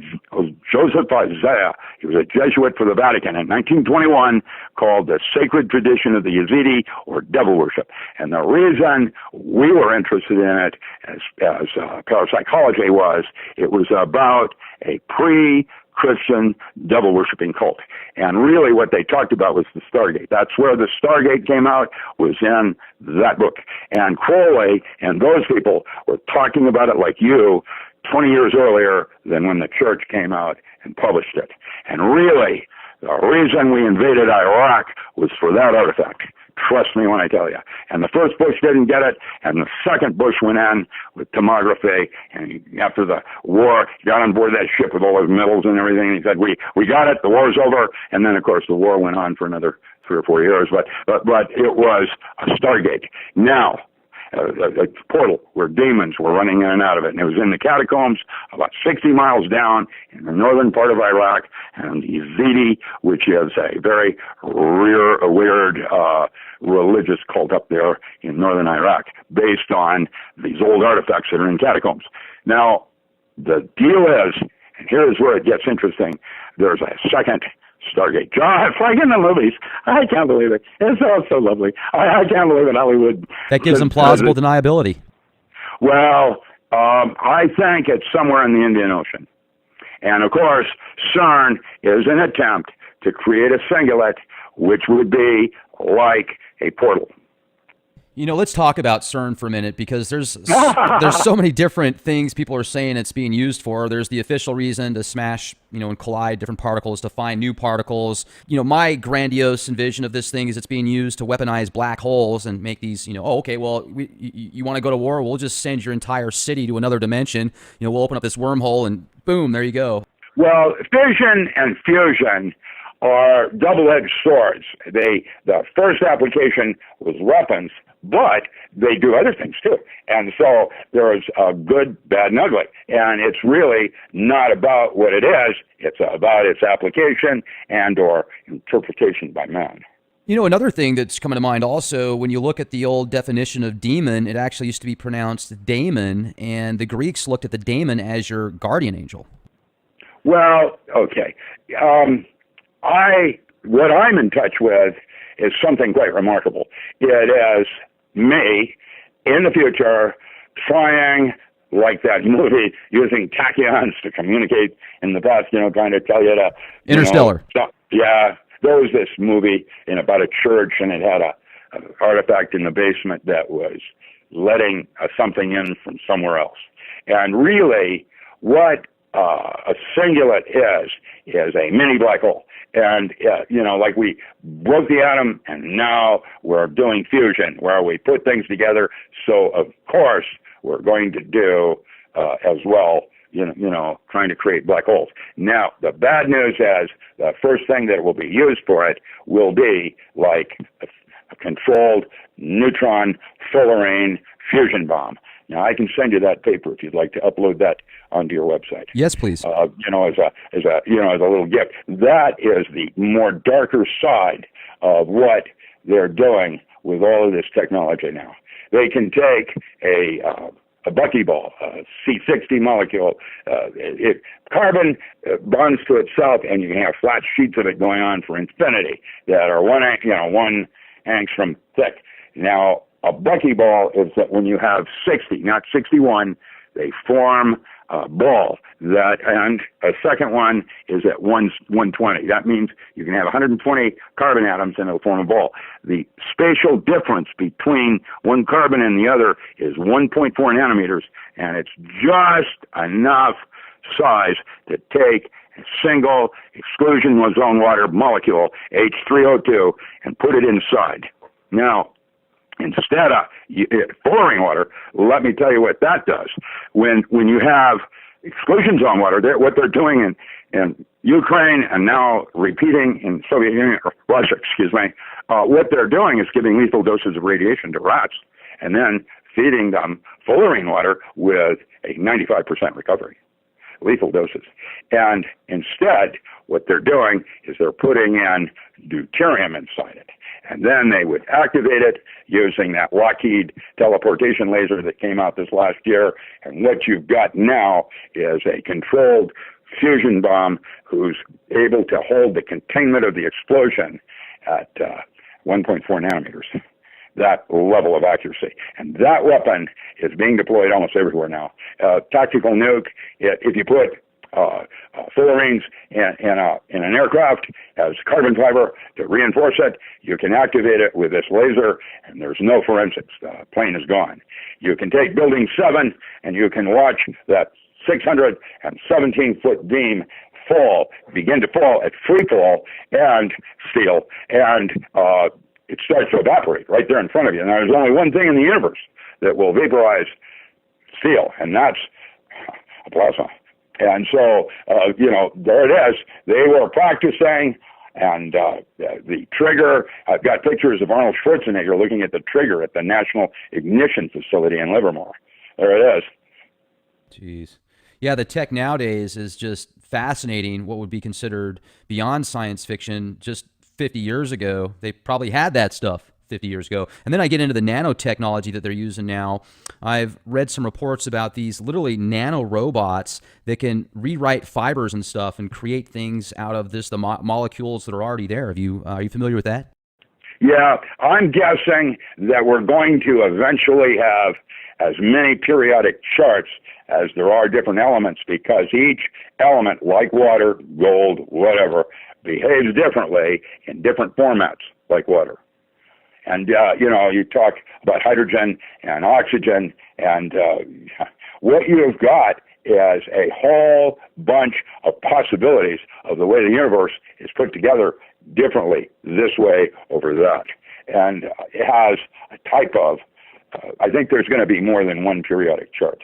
Joseph Isaiah. He was a Jesuit for the Vatican in 1921, called The Sacred Tradition of the Yazidi, or Devil Worship. And the reason we were interested in it as parapsychology was, it was about a pre-Christian devil-worshipping cult. And really what they talked about was the Stargate. That's where the Stargate came out, was in that book. And Crowley and those people were talking about it like you 20 years earlier than when the church came out and published it. And really, the reason we invaded Iraq was for that artifact. Trust me when I tell you. And the first Bush didn't get it, and the second Bush went in with tomography, and after the war, he got on board that ship with all his medals and everything, and he said, we got it, the war's over, and then, of course, the war went on for another 3 or 4 years, but it was a Stargate. Now, a portal where demons were running in and out of it. And it was in the catacombs about 60 miles down in the northern part of Iraq, and Yazidi, which is a very weird religious cult up there in northern Iraq, based on these old artifacts that are in catacombs. Now, the deal is, and here's where it gets interesting, there's a second Stargate. John, it's like in the movies. I can't believe it. It's all so lovely. I can't believe it, Hollywood. That gives them plausible deniability. Well, I think it's somewhere in the Indian Ocean. And, of course, CERN is an attempt to create a singulate, which would be like a portal. You know, let's talk about CERN for a minute, because there's so many different things people are saying it's being used for. There's the official reason to smash, and collide different particles to find new particles. My grandiose envision of this thing is it's being used to weaponize black holes and make these, you want to go to war? We'll just send your entire city to another dimension. We'll open up this wormhole and boom, there you go. Well, fission and fusion are double-edged swords. The first application was weapons, but they do other things too. And so there's good, bad, and ugly. And it's really not about what it is. It's about its application and or interpretation by man. Another thing that's coming to mind also, when you look at the old definition of demon, it actually used to be pronounced daemon, and the Greeks looked at the daemon as your guardian angel. Well, okay. What I'm in touch with is something quite remarkable. It is me in the future trying, like that movie, using tachyons to communicate in the past, trying to tell you to... Interstellar. Yeah, there was this movie about a church, and it had an artifact in the basement that was letting something in from somewhere else. And really, what a singulate is a mini black hole. And, like we broke the atom, and now we're doing fusion, where we put things together. So, of course, we're going to do as well, trying to create black holes. Now, the bad news is the first thing that will be used for it will be like a controlled neutron fullerene fusion bomb. Now, I can send you that paper if you'd like to upload that onto your website. Yes, please. As a little gift. That is the more darker side of what they're doing with all of this technology now. They can take a buckyball, a C60 molecule. Carbon bonds to itself, and you can have flat sheets of it going on for infinity that are one angstrom thick. Now, a buckyball is that when you have 60, not 61, they form a ball. And a second one is at 120. That means you can have 120 carbon atoms and it'll form a ball. The spatial difference between one carbon and the other is 1.4 nanometers, and it's just enough size to take a single exclusion zone water molecule, H3O2, and put it inside. Now, instead of pouring water, let me tell you what that does. When you have exclusion zone water, what they're doing in Ukraine and now repeating in Soviet Union, or Russia, what they're doing is giving lethal doses of radiation to rats and then feeding them fullerene water with a 95% recovery. Lethal doses. And instead, what they're doing is they're putting in deuterium inside it. And then they would activate it using that Lockheed teleportation laser that came out this last year. And what you've got now is a controlled fusion bomb who's able to hold the containment of the explosion at 1.4 nanometers. That level of accuracy. And that weapon is being deployed almost everywhere now. Tactical nuke, if you put fullerenes in an aircraft as carbon fiber to reinforce it, you can activate it with this laser, and there's no forensics. The plane is gone. You can take Building 7, and you can watch that 617-foot beam begin to fall at free fall and steel, and it starts to evaporate right there in front of you. Now, there's only one thing in the universe that will vaporize steel, and that's a plasma. And so, there it is. They were practicing, And the trigger, I've got pictures of Arnold Schwarzenegger looking at the trigger at the National Ignition Facility in Livermore. There it is. Jeez. Yeah, the tech nowadays is just fascinating. What would be considered beyond science fiction just 50 years ago, they probably had that stuff 50 years ago. And then I get into the nanotechnology that they're using now. I've read some reports about these literally nano robots that can rewrite fibers and stuff and create things out of the molecules that are already there. Are you familiar with that? Yeah, I'm guessing that we're going to eventually have as many periodic charts as there are different elements, because each element, like water, gold, whatever, behaves differently in different formats, like water. And, you talk about hydrogen and oxygen, and what you've got is a whole bunch of possibilities of the way the universe is put together differently, this way over that. And it has a type of, I think there's going to be more than one periodic chart.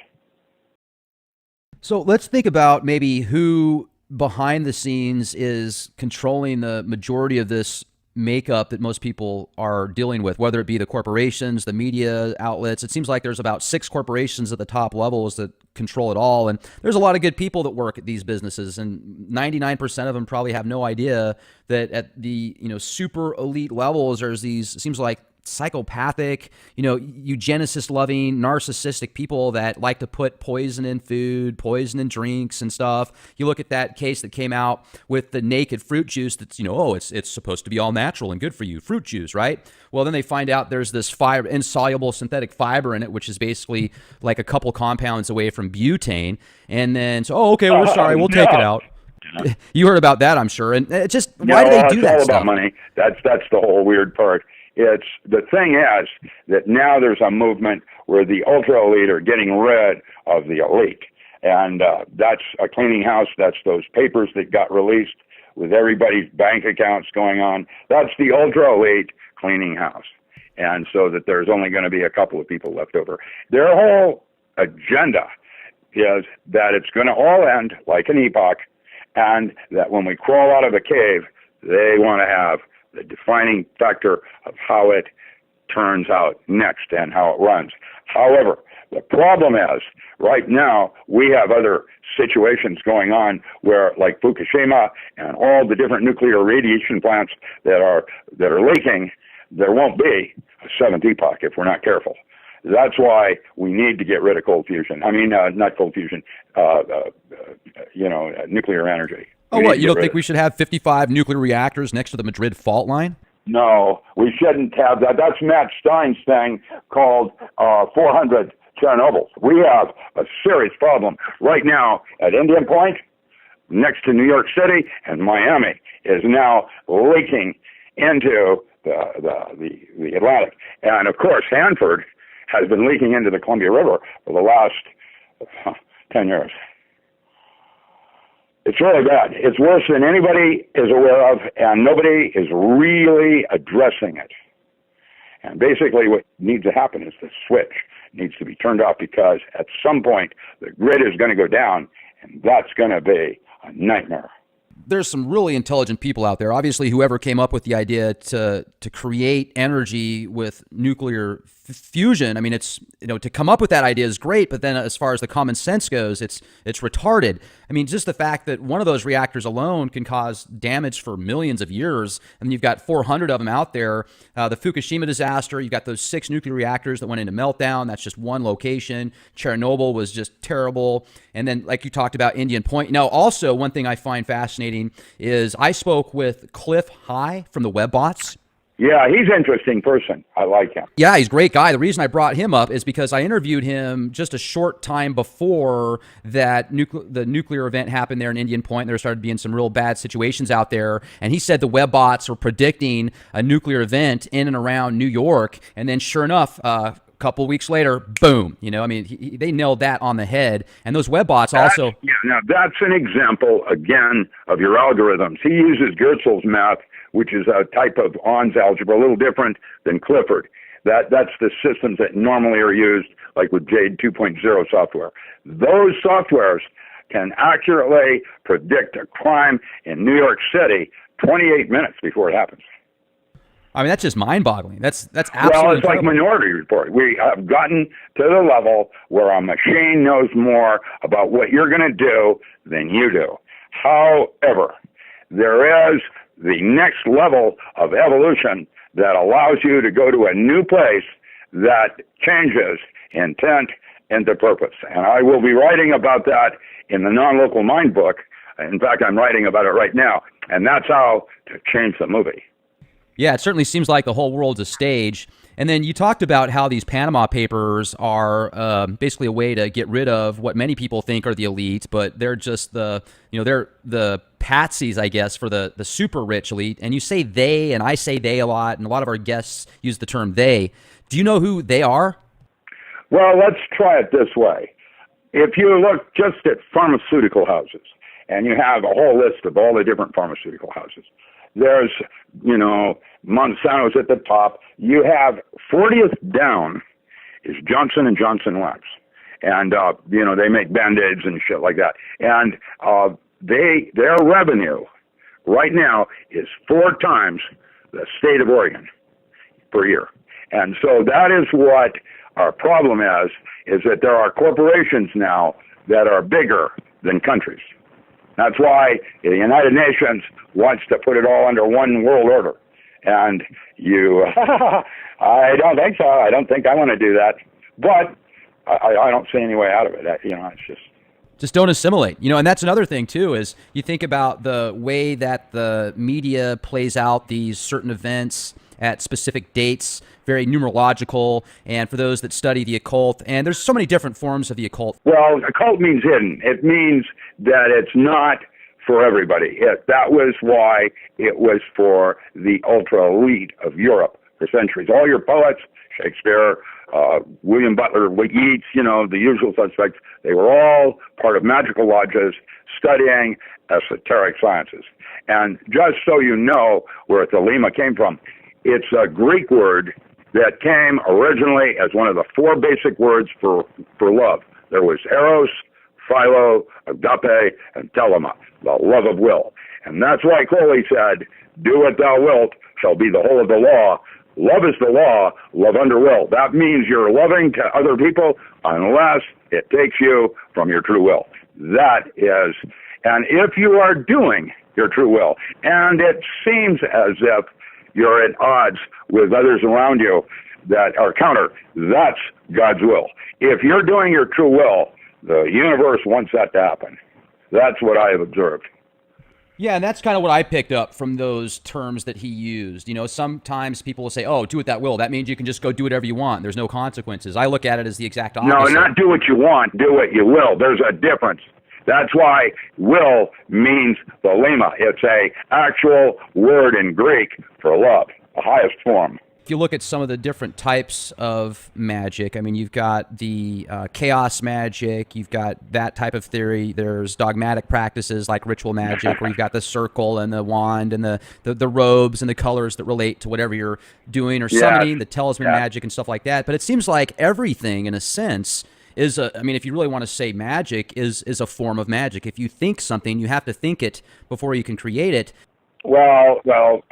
So let's think about maybe who behind the scenes is controlling the majority of this makeup that most people are dealing with, whether it be the corporations, the media outlets. It seems like there's about 6 corporations at the top levels that control it all. And there's a lot of good people that work at these businesses, and 99% of them probably have no idea that at the, super elite levels, there's these, it seems like, psychopathic, eugenicist loving, narcissistic people that like to put poison in food, poison in drinks and stuff. You look at that case that came out with the naked fruit juice that's, it's supposed to be all natural and good for you, fruit juice, right? Well, then they find out there's this fiber, insoluble synthetic fiber in it, which is basically like a couple compounds away from butane. And then, okay, we're sorry, we'll take it out. You heard about that, I'm sure. And it just, why do they do that stuff? It's all stuff? about money. That's the whole weird part. It's the thing is that now there's a movement where the ultra elite are getting rid of the elite, and that's a cleaning house. That's those papers that got released with everybody's bank accounts going on. That's the ultra elite cleaning house, and so that there's only going to be a couple of people left over. Their whole agenda is that it's going to all end like an epoch, and that when we crawl out of a cave, they want to have the defining factor of how it turns out next and how it runs. However, the problem is, right now, we have other situations going on where, like Fukushima and all the different nuclear radiation plants that are leaking, there won't be a seventh epoch if we're not careful. That's why we need to get rid of cold fusion. I mean, not cold fusion, nuclear energy. Oh, what? You don't think we should have 55 nuclear reactors next to the Madrid fault line? No, we shouldn't have that. That's Matt Stein's thing called 400 Chernobyls. We have a serious problem right now at Indian Point, next to New York City, and Miami is now leaking into the Atlantic. And, of course, Hanford has been leaking into the Columbia River for the last 10 years. It's really bad. It's worse than anybody is aware of, and nobody is really addressing it. And basically what needs to happen is the switch needs to be turned off, because at some point the grid is going to go down, and that's going to be a nightmare. There's some really intelligent people out there. Obviously, whoever came up with the idea to create energy with nuclear fusion, I mean, it's, to come up with that idea is great, but then as far as the common sense goes, it's retarded. I mean, just the fact that one of those reactors alone can cause damage for millions of years, and you've got 400 of them out there. The Fukushima disaster, you've got those 6 nuclear reactors that went into meltdown. That's just one location. Chernobyl was just terrible. And then, like you talked about, Indian Point. Now, also, one thing I find fascinating is I spoke with Cliff High from the WebBots. Yeah, he's an interesting person. I like him. Yeah, he's a great guy. The reason I brought him up is because I interviewed him just a short time before that the nuclear event happened there in Indian Point. There started being some real bad situations out there. And he said the WebBots were predicting a nuclear event in and around New York. And then sure enough, a couple weeks later, boom. They nailed that on the head. And those WebBots also... Yeah, now that's an example, again, of your algorithms. He uses Goertzel's math, which is a type of On's algebra, a little different than Clifford. That's the systems that normally are used, like with JADE 2.0 software. Those softwares can accurately predict a crime in New York City 28 minutes before it happens. I mean, that's just mind-boggling. That's absolutely Well, it's incredible. like Minority Report. We have gotten to the level where a machine knows more about what you're going to do than you do. However, there is the next level of evolution that allows you to go to a new place that changes intent into purpose. And I will be writing about that in the Non-Local Mind book. In fact, I'm writing about it right now. And that's how to change the movie. Yeah, it certainly seems like the whole world's a stage. And then you talked about how these Panama Papers are basically a way to get rid of what many people think are the elite, but they're just they're the patsies, I guess, for the super rich elite. And you say they, and I say they a lot, and a lot of our guests use the term they. Do you know who they are? Well, let's try it this way. If you look just at pharmaceutical houses, and you have a whole list of all the different pharmaceutical houses, there's, Monsanto's at the top. You have 40th down is Johnson & Johnson Wax. And, they make Band-Aids and shit like that. And their revenue right now is 4 times the state of Oregon per year. And so that is what our problem is that there are corporations now that are bigger than countries. That's why the United Nations wants to put it all under one world order. And I don't think so. I don't think I want to do that. But I don't see any way out of it. It's just don't assimilate. And that's another thing too, is you think about the way that the media plays out these certain events at specific dates, very numerological, and for those that study the occult, and there's so many different forms of the occult. Well, occult means hidden. It means that it's not for everybody. That was why it was for the ultra elite of Europe for centuries. All your poets, Shakespeare, William Butler Yeats, the usual suspects, they were all part of magical lodges studying esoteric sciences. And just so you know where thelema came from, it's a Greek word that came originally as one of the 4 basic words for love. There was eros, philo, agape, and telema, the love of will. And that's why Crowley said, do what thou wilt shall be the whole of the law. Love is the law, love under will. That means you're loving to other people unless it takes you from your true will. That is, and if you are doing your true will, and it seems as if you're at odds with others around you that are counter, that's God's will. If you're doing your true will, the universe wants that to happen. That's what I have observed. Yeah, and that's kind of what I picked up from those terms that he used. Sometimes people will say, oh, do what that will. That means you can just go do whatever you want. There's no consequences. I look at it as the exact opposite. No, not do what you want, do what you will. There's a difference. That's why will means thelema. It's a actual word in Greek for love, the highest form. If you look at some of the different types of magic, I mean, you've got the chaos magic, you've got that type of theory. There's dogmatic practices like ritual magic, where you've got the circle and the wand and the robes and the colors that relate to whatever you're doing or summoning, the talisman magic and stuff like that. But it seems like everything, in a sense, if you really want to say magic, is a form of magic. If you think something, you have to think it before you can create it. Well,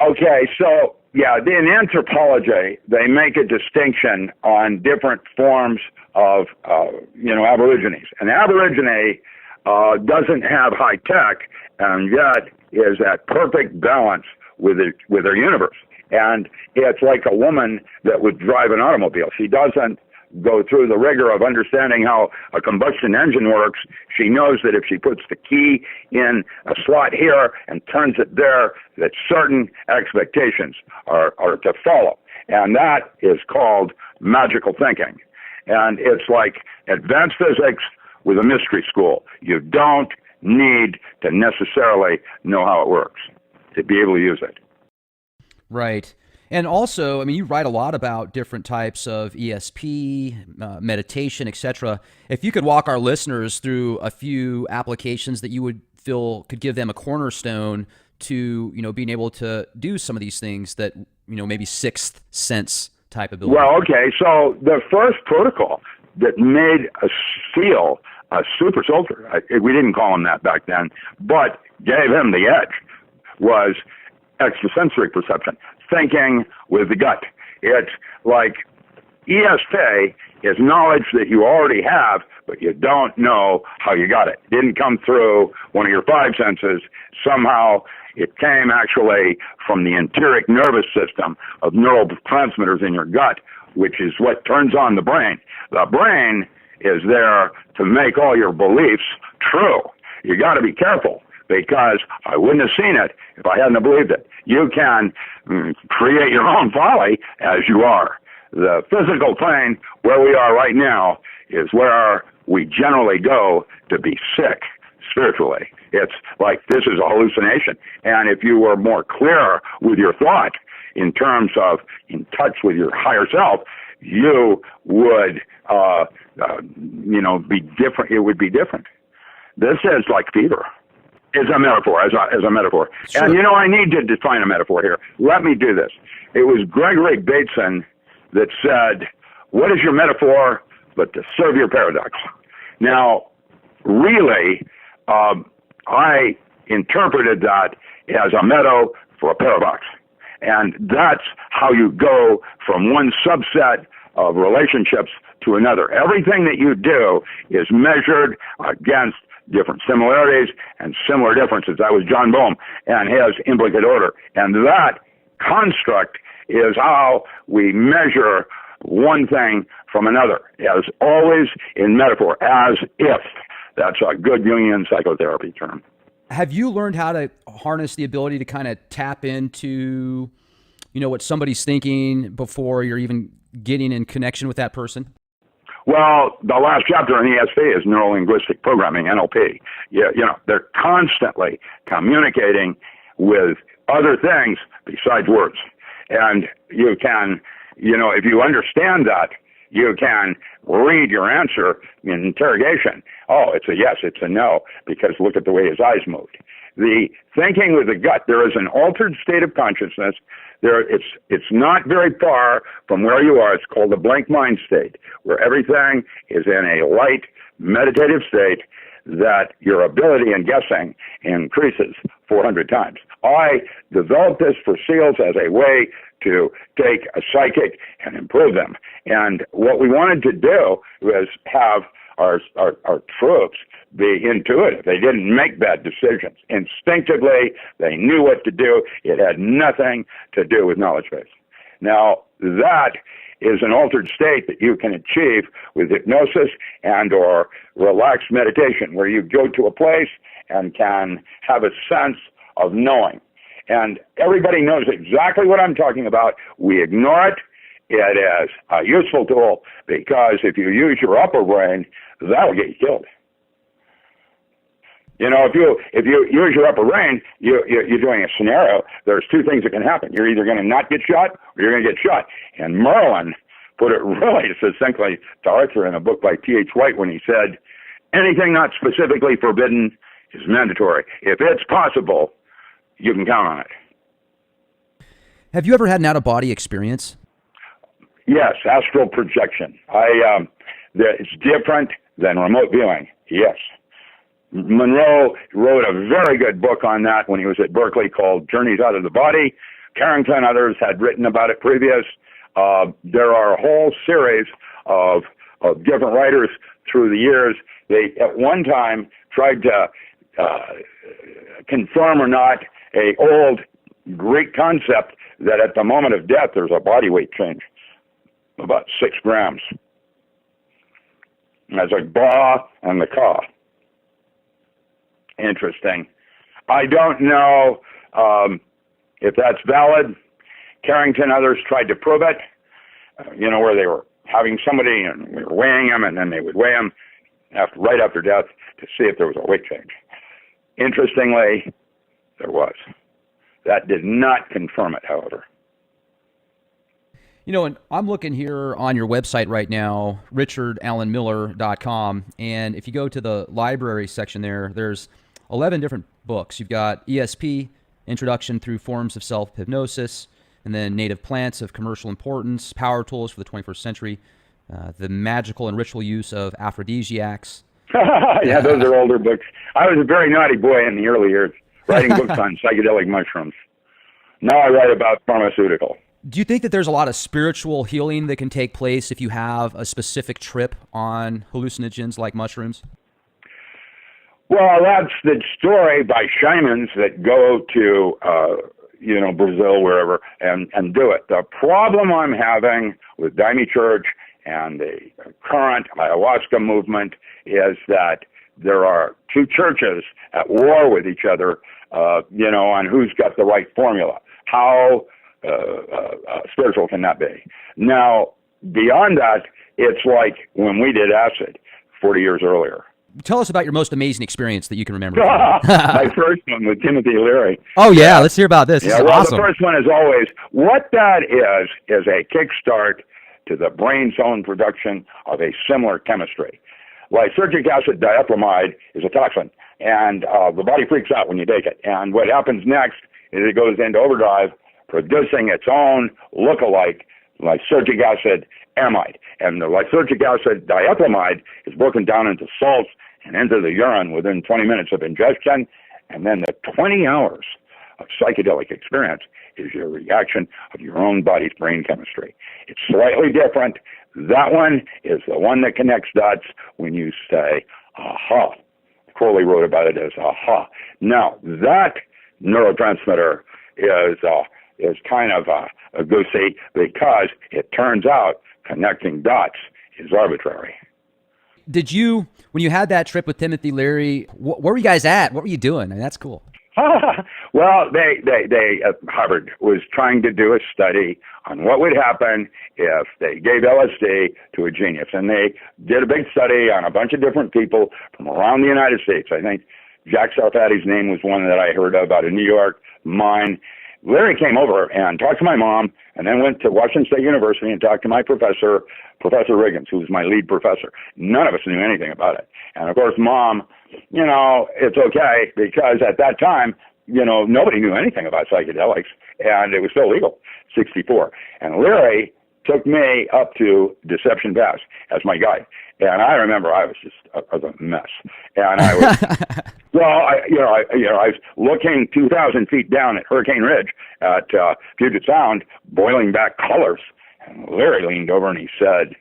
okay, so, in anthropology, they make a distinction on different forms of, aborigines. An aborigine doesn't have high tech, and yet is at perfect balance with their universe. And it's like a woman that would drive an automobile. She doesn't go through the rigor of understanding how a combustion engine works. She knows that if she puts the key in a slot here and turns it there, that certain expectations are to follow. And that is called magical thinking. And it's like advanced physics with a mystery school. You don't need to necessarily know how it works to be able to use it. Right. And also, you write a lot about different types of ESP, meditation, etc. If you could walk our listeners through a few applications that you would feel could give them a cornerstone to, being able to do some of these things that, maybe sixth sense type ability. Well, okay. So the first protocol that made a SEAL a super soldier, we didn't call him that back then, but gave him the edge, was extrasensory perception, thinking with the gut. It's like ESP is knowledge that you already have, but you don't know how you got it. It didn't come through one of your five senses. Somehow it came actually from the enteric nervous system of neurotransmitters in your gut, which is what turns on the brain. The brain is there to make all your beliefs true. You got to be careful, because I wouldn't have seen it if I hadn't believed it. You can create your own folly as you are. The physical plane where we are right now is where we generally go to be sick spiritually. It's like this is a hallucination. And if you were more clear with your thought in terms of in touch with your higher self, you would, be different. It would be different. This is like fever. Is a metaphor, as a metaphor. Sure. And, I need to define a metaphor here. Let me do this. It was Gregory Bateson that said, what is your metaphor but to serve your paradox? Now, really, I interpreted that as a metaphor for a paradox. And that's how you go from one subset of relationships to another. Everything that you do is measured against different similarities and similar differences. That was John Boehm and his implicate order. And that construct is how we measure one thing from another, as always in metaphor, as if. That's a good Jungian psychotherapy term. Have you learned how to harness the ability to kind of tap into, what somebody's thinking before you're even getting in connection with that person? Well, the last chapter in ESP is neuro-linguistic programming, NLP. They're constantly communicating with other things besides words. And you can, if you understand that, you can read your answer in interrogation. Oh, it's a yes, it's a no, because look at the way his eyes moved. The thinking with the gut, there is an altered state of consciousness. It's not very far from where you are. It's called the blank mind state, where everything is in a light, meditative state that your ability in guessing increases 400 times. I developed this for SEALs as a way to take a psychic and improve them. And what we wanted to do was have our troops be intuitive. They didn't make bad decisions. Instinctively, they knew what to do. It had nothing to do with knowledge base. Now, that is an altered state that you can achieve with hypnosis and or relaxed meditation, where you go to a place and can have a sense of knowing. And everybody knows exactly what I'm talking about. We ignore it. It is a useful tool, because if you use your upper brain, that'll get you killed. If you use your upper brain, you're doing a scenario. There's two things that can happen. You're either going to not get shot or you're going to get shot. And Merlin put it really succinctly to Arthur in a book by T.H. White when he said, anything not specifically forbidden is mandatory. If it's possible, you can count on it. Have you ever had an out-of-body experience? Yes, astral projection. It's different than remote viewing. Yes. Monroe wrote a very good book on that when he was at Berkeley called Journeys Out of the Body. Carrington and others had written about it previous. There are a whole series of different writers through the years. They, at one time, tried to confirm or not a old Greek concept that at the moment of death, there's a body weight change, about 6 grams. And that's like ba and the ka. Interesting. I don't know if that's valid. Carrington and others tried to prove it, where they were having somebody and we were weighing them, and then they would weigh them right after death to see if there was a weight change. Interestingly, there was. That did not confirm it, however. And I'm looking here on your website right now, richardallenmiller.com, and if you go to the library section there's 11 different books. You've got ESP, Introduction Through Forms of Self-Hypnosis, and then Native Plants of Commercial Importance, Power Tools for the 21st Century, the Magical and Ritual Use of Aphrodisiacs. Yeah, those are older books. I was a very naughty boy in the early years, writing books on psychedelic mushrooms. Now I write about pharmaceutical. Do you think that there's a lot of spiritual healing that can take place if you have a specific trip on hallucinogens like mushrooms? Well, that's the story by shamans that go to, Brazil, wherever, and do it. The problem I'm having with Daime Church and the current ayahuasca movement is that there are two churches at war with each other, on who's got the right formula. How spiritual can that be? Now, beyond that, it's like when we did acid 40 years earlier. Tell us about your most amazing experience that you can remember. My first one with Timothy Leary. Oh, yeah. Let's hear about this. This is awesome. The first one is always, what that is a kickstart to the brain's own production of a similar chemistry. Lysergic acid diethylamide is a toxin, and the body freaks out when you take it. And what happens next is it goes into overdrive, producing its own look-alike lysergic acid amide. And the lysergic acid diethylamide is broken down into salts and into the urine within 20 minutes of ingestion. And then the 20 hours of psychedelic experience is your reaction of your own body's brain chemistry. It's slightly different. That one is the one that connects dots when you say, aha. Crowley wrote about it as aha. Now, that neurotransmitter is kind of a goosey because it turns out connecting dots is arbitrary. Did you, when you had that trip with Timothy Leary, where were you guys at? What were you doing? I mean, that's cool. Well, they Harvard was trying to do a study on what would happen if they gave LSD to a genius. And they did a big study on a bunch of different people from around the United States. I think Jack Sarfati's name was one that I heard of out of New York, mine. Leary came over and talked to my mom, and then went to Washington State University and talked to my professor, Professor Riggins, who was my lead professor. None of us knew anything about it. And of course, Mom, it's okay, because at that time, nobody knew anything about psychedelics, and it was still legal, 64. And Leary took me up to Deception Pass as my guide. And I remember I was just a mess. And I was, I was looking 2,000 feet down at Hurricane Ridge at Puget Sound, boiling back colors. And Leary leaned over and he said,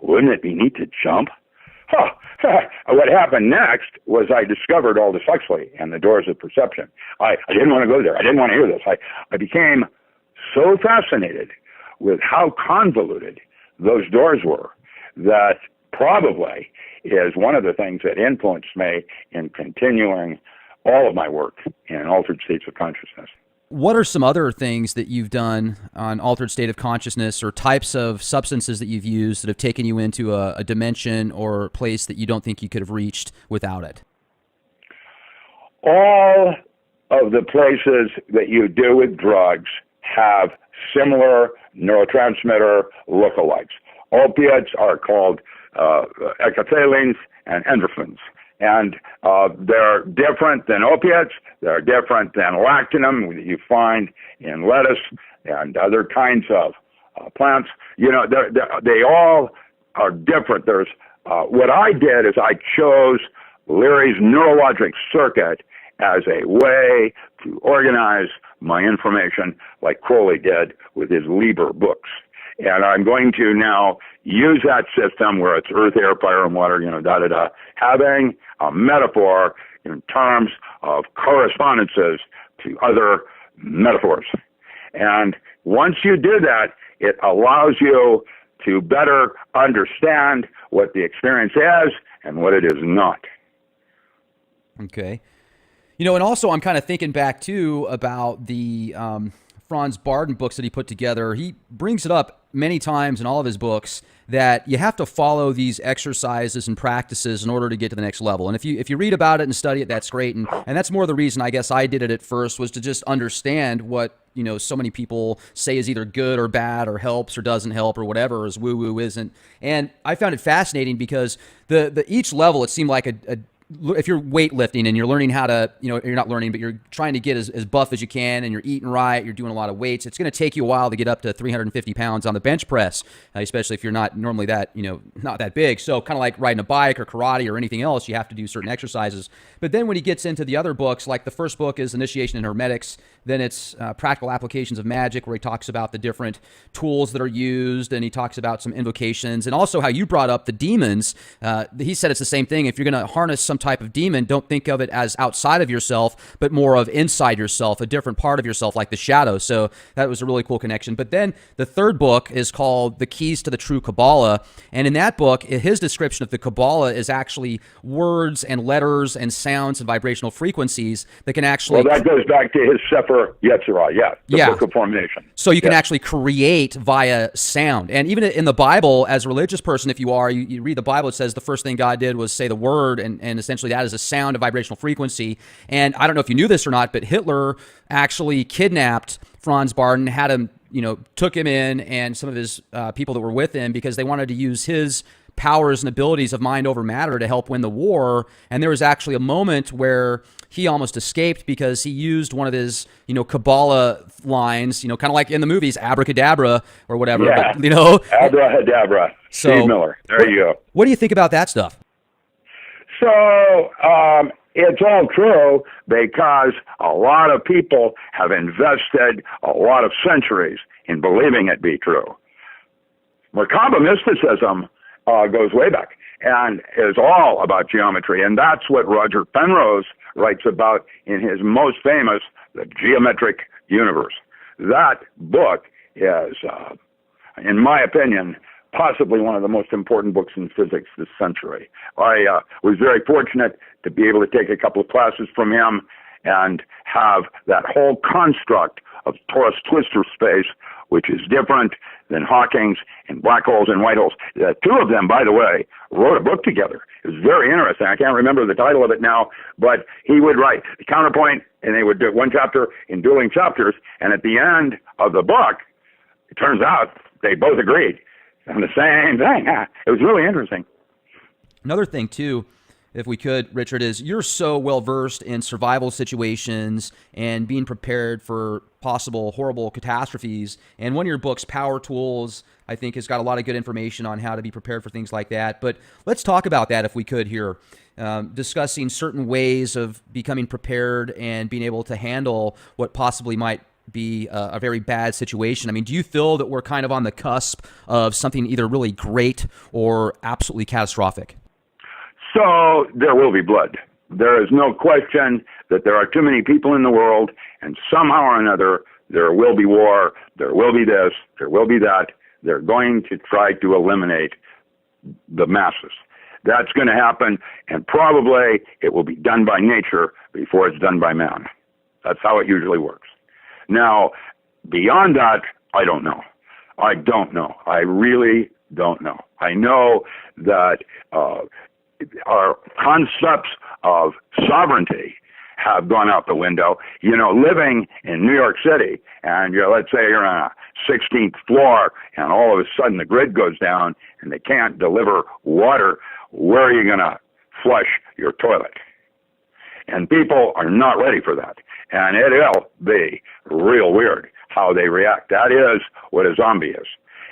"Wouldn't it be neat to jump?" What happened next was I discovered Aldous Huxley and the Doors of Perception. I didn't want to go there. I didn't want to hear this. I became so fascinated with how convoluted those doors were that probably is one of the things that influenced me in continuing all of my work in altered states of consciousness. What are some other things that you've done on altered state of consciousness, or types of substances that you've used that have taken you into a dimension or place that you don't think you could have reached without it? All of the places that you do with drugs have similar neurotransmitter lookalikes. Opiates are called ecophthalines and endorphins. And they're different than opiates. They're different than lactinum that you find in lettuce and other kinds of plants. They all are different. There's what I did is I chose Leary's neurologic circuit as a way to organize my information like Crowley did with his Liber books. And I'm going to now use that system where it's earth, air, fire, and water, having a metaphor in terms of correspondences to other metaphors. And once you do that, it allows you to better understand what the experience is and what it is not. Okay. And also I'm kind of thinking back too about the Franz Barden books that he put together. He brings it up many times in all of his books that you have to follow these exercises and practices in order to get to the next level. And if you read about it and study it, that's great. And that's more the reason I guess I did it at first, was to just understand what, so many people say is either good or bad or helps or doesn't help or whatever, is woo-woo isn't. And I found it fascinating because the each level, it seemed like if you're weightlifting and you're learning how to, you're not learning, but you're trying to get as buff as you can, and you're eating right, you're doing a lot of weights, it's going to take you a while to get up to 350 pounds on the bench press, especially if you're not normally that, not that big. So kind of like riding a bike or karate or anything else, you have to do certain exercises. But then when he gets into the other books, like the first book is Initiation in Hermetics, then it's Practical Applications of Magic, where he talks about the different tools that are used, and he talks about some invocations, and also how you brought up the demons. He said it's the same thing. If you're going to harness some type of demon, don't think of it as outside of yourself, but more of inside yourself, a different part of yourself, like the shadow. So that was a really cool connection. But then the third book is called The Keys to the True Kabbalah. And in that book, his description of the Kabbalah is actually words and letters and sounds and vibrational frequencies that can actually... Well, that goes back to his Sefer Yetzirah, the Book of Formation. So you can actually create via sound. And even in the Bible, as a religious person, if you are, you read the Bible, it says the first thing God did was say the word, and essentially that is a sound, a vibrational frequency. And I don't know if you knew this or not, but Hitler actually kidnapped Franz Barden, had him, took him in, and some of his people that were with him, because they wanted to use his powers and abilities of mind over matter to help win the war. And there was actually a moment where he almost escaped because he used one of his, Kabbalah lines, kind of like in the movies, abracadabra or whatever. Yeah. But, abracadabra. So, Steve Miller. There you go. What do you think about that stuff? So it's all true, because a lot of people have invested a lot of centuries in believing it be true. Macabre mysticism goes way back and is all about geometry, and that's what Roger Penrose writes about in his most famous, The Geometric Universe. That book is, in my opinion, possibly one of the most important books in physics this century. I was very fortunate to be able to take a couple of classes from him and have that whole construct of torus twistor space, which is different than Hawking's and black holes and white holes. The two of them, by the way, wrote a book together. It was very interesting. I can't remember the title of it now, but he would write the counterpoint, and they would do one chapter in dueling chapters, and at the end of the book, it turns out they both agreed on the same thing. It was really interesting. Another thing, too, if we could, Richard, is you're so well-versed in survival situations and being prepared for possible horrible catastrophes. And one of your books, Power Tools, I think has got a lot of good information on how to be prepared for things like that. But let's talk about that if we could here, discussing certain ways of becoming prepared and being able to handle what possibly might be a very bad situation. I mean, do you feel that we're kind of on the cusp of something either really great or absolutely catastrophic? So there will be blood. There is no question that there are too many people in the world, and somehow or another, there will be war, there will be this, there will be that. They're going to try to eliminate the masses. That's going to happen, and probably it will be done by nature before it's done by man. That's how it usually works. Now, beyond that, I don't know. I don't know. I really don't know. I know that our concepts of sovereignty have gone out the window. Living in New York City, and let's say you're on a 16th floor, and all of a sudden the grid goes down, and they can't deliver water, where are you going to flush your toilet? And people are not ready for that. And it'll be real weird how they react. That is what a zombie is.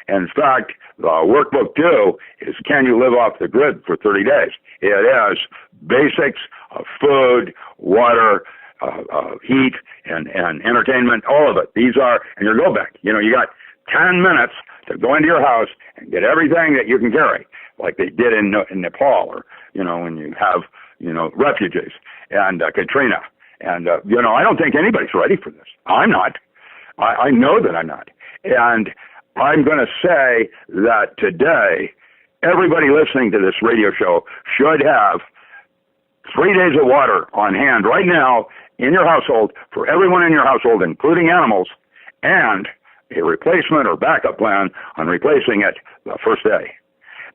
In fact, the workbook 2 is Can You Live Off the Grid for 30 Days? It is basics of food, water, heat, and entertainment, all of it. These are, and you go back. You got 10 minutes to go into your house and get everything that you can carry, like they did in Nepal, or, when you have, refugees, and Katrina. And, I don't think anybody's ready for this. I'm not. I know that I'm not. And I'm going to say that today, everybody listening to this radio show should have 3 days of water on hand right now in your household for everyone in your household, including animals, and a replacement or backup plan on replacing it the first day.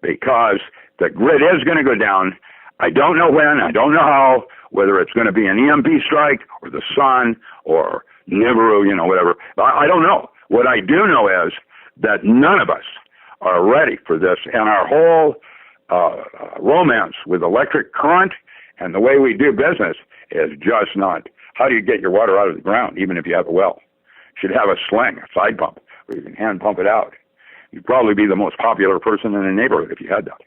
Because the grid is going to go down. I don't know when, I don't know how, whether it's going to be an EMP strike or the sun or Nibiru, whatever. I don't know. What I do know is that none of us are ready for this, and our whole romance with electric current And the way we do business is just not, how do you get your water out of the ground, even if you have a well? You should have a sling, a side pump, where you can hand pump it out. You'd probably be the most popular person in the neighborhood if you had that.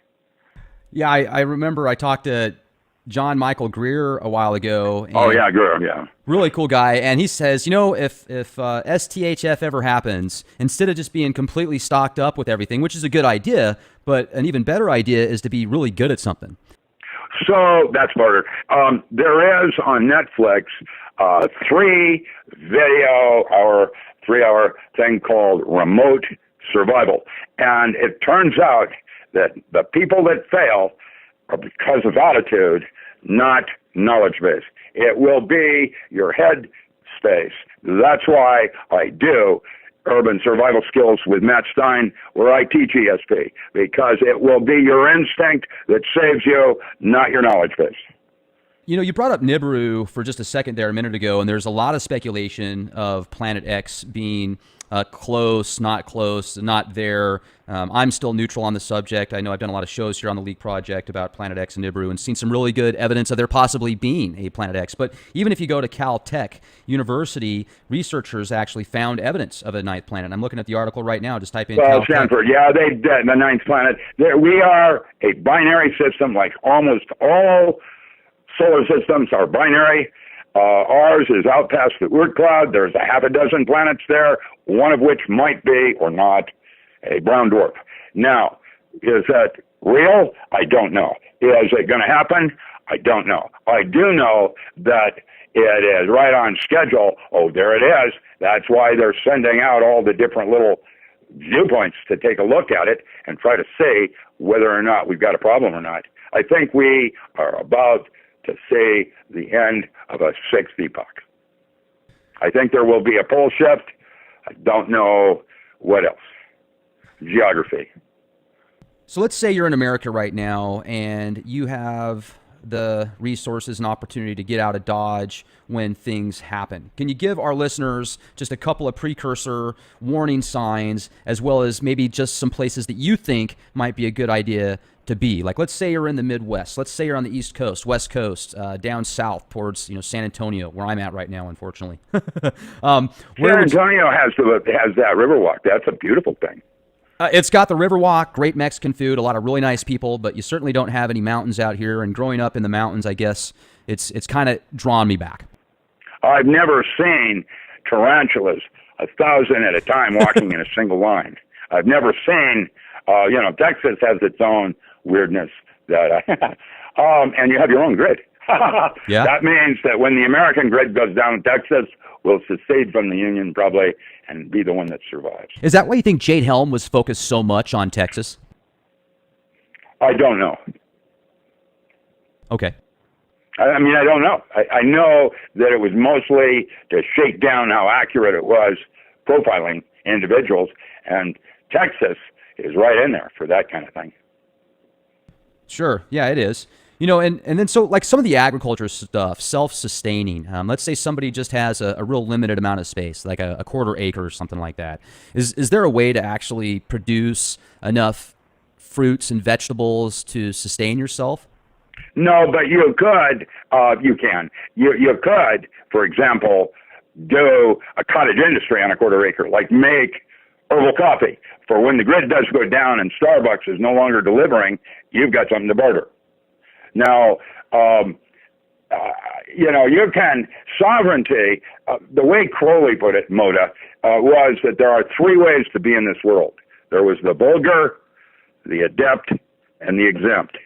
Yeah, I remember I talked to John Michael Greer a while ago. Oh, yeah, Greer, yeah. Really cool guy. And he says, you know, if STHF ever happens, instead of just being completely stocked up with everything, which is a good idea, but an even better idea is to be really good at something. So that's murder. There is on Netflix a 3-hour thing called Remote Survival. And it turns out that the people that fail are because of attitude, not knowledge base. It will be your head space. That's why I do Urban Survival Skills with Matt Stein, where I teach ESP, because it will be your instinct that saves you, not your knowledge base. You know, you brought up Nibiru for just a second there a minute ago, and there's a lot of speculation of Planet X being close, not there. I'm still neutral on the subject. I know I've done a lot of shows here on the Leak Project about Planet X and Nibiru and seen some really good evidence of there possibly being a Planet X. But even if you go to Caltech University, researchers actually found evidence of a ninth planet. I'm looking at the article right now. Just type in Caltech. Stanford, yeah, they did, the ninth planet. We are a binary system, like almost all solar systems are binary. Ours is out past the Oort cloud. There's a half a dozen planets there, one of which might be or not a brown dwarf. Now, is that real? I don't know. Is it going to happen? I don't know. I do know that it is right on schedule. Oh, there it is. That's why they're sending out all the different little viewpoints to take a look at it and try to see whether or not we've got a problem or not. I think we are about to see the end of a sixth epoch. I think there will be a pole shift. I don't know what else. Geography. So let's say you're in America right now and you have the resources and opportunity to get out of Dodge when things happen. Can you give our listeners just a couple of precursor warning signs, as well as maybe just some places that you think might be a good idea to be? Like, let's say you're in the Midwest. Let's say you're on the East Coast, West Coast, down south towards San Antonio, where I'm at right now, unfortunately. San Antonio has that Riverwalk. That's a beautiful thing. It's got the Riverwalk, great Mexican food, a lot of really nice people, but you certainly don't have any mountains out here. And growing up in the mountains, I guess it's kind of drawn me back. I've never seen tarantulas 1,000 at a time walking in a single line. I've never seen, Texas has its own weirdness that, and you have your own grid. Yeah. That means that when the American grid goes down, Texas will secede from the Union probably and be the one that survives. Is that why you think Jade Helm was focused so much on Texas? I don't know. Okay. I don't know. I know that it was mostly to shake down how accurate it was profiling individuals, and Texas is right in there for that kind of thing. Sure. Yeah, it is. And then so like some of the agriculture stuff, self-sustaining. Let's say somebody just has a real limited amount of space, like a quarter acre or something like that. Is there a way to actually produce enough fruits and vegetables to sustain yourself? No, but you could. You can. You could, for example, do a cottage industry on a quarter acre, like make herbal coffee. For when the grid does go down and Starbucks is no longer delivering, you've got something to barter. Now, you can, sovereignty, the way Crowley put it, Moda, was that there are three ways to be in this world. There was the vulgar, the adept, and the exempt.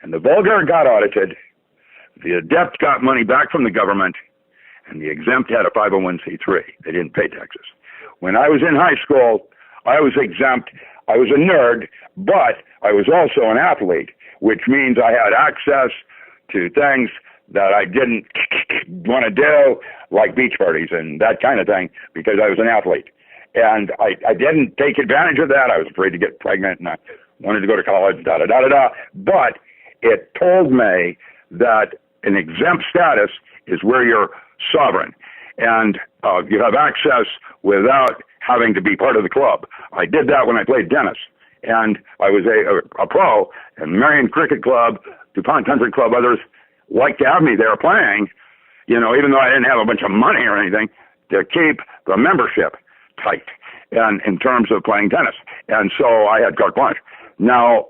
And the vulgar got audited, the adept got money back from the government, and the exempt had a 501c3. They didn't pay taxes. When I was in high school, I was exempt. I was a nerd, but I was also an athlete, which means I had access to things that I didn't want to do, like beach parties and that kind of thing, because I was an athlete. And I didn't take advantage of that. I was afraid to get pregnant, and I wanted to go to college, da-da-da-da-da. But it told me that an exempt status is where you're sovereign, and you have access without having to be part of the club. I did that when I played tennis, and I was a pro in Marion Cricket Club, DuPont Country Club, others. like to have me there playing, even though I didn't have a bunch of money or anything, to keep the membership tight and in terms of playing tennis. And so I had carte blanche. Now,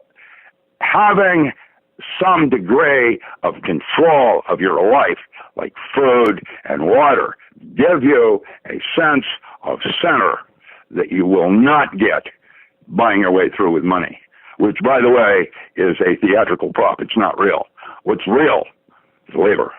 having some degree of control of your life, like food and water, give you a sense of center that you will not get buying your way through with money, which, by the way, is a theatrical prop. It's not real. What's real is labor.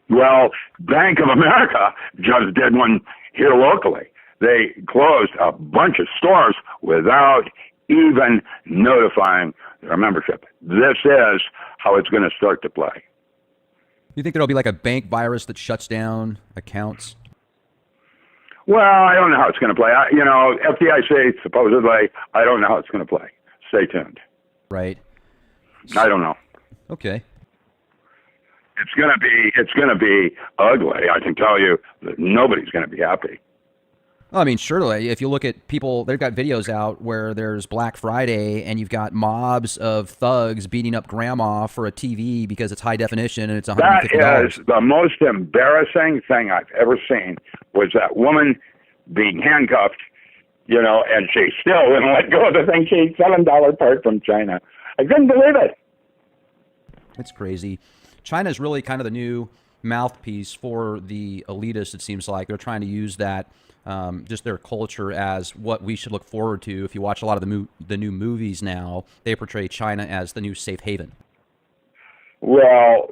Well, Bank of America just did one here locally. They closed a bunch of stores without even notifying their membership. This is how it's going to start to play. You think there'll be like a bank virus that shuts down accounts? Well, I don't know how it's going to play. FDIC, supposedly, I don't know how it's going to play. Stay tuned. Right. I don't know. Okay. It's going to be ugly. I can tell you that nobody's going to be happy. Well, I mean, surely, if you look at people, they've got videos out where there's Black Friday and you've got mobs of thugs beating up grandma for a TV because it's high definition and it's $150. That is the most embarrassing thing I've ever seen, was that woman being handcuffed, and she still wouldn't let go of the thing. She $7 part from China. I couldn't believe it. It's crazy. China is really kind of the new mouthpiece for the elitists, it seems like. They're trying to use that, just their culture, as what we should look forward to. If you watch a lot of the new movies now, they portray China as the new safe haven. Well,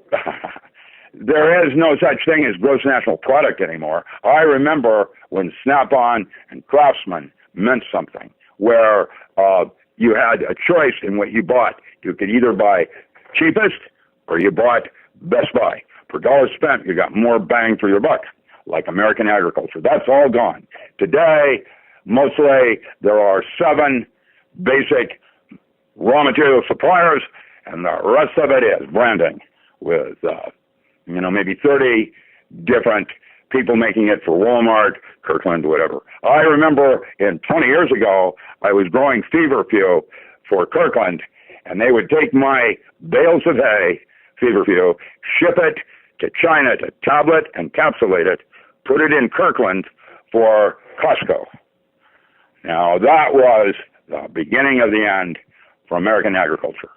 there is no such thing as gross national product anymore. I remember when Snap-on and Craftsman meant something, where you had a choice in what you bought. You could either buy cheapest or you bought Best Buy. Per dollar spent, you got more bang for your buck, like American agriculture. That's all gone. Today, mostly there are 7 basic raw material suppliers, and the rest of it is branding with, maybe 30 different people making it for Walmart, Kirkland, whatever. I remember 20 years ago, I was growing feverfew for Kirkland, and they would take my bales of hay, feverfew, ship it to China to tablet and capsulate it, put it in Kirkland for Costco. Now, that was the beginning of the end for American agriculture.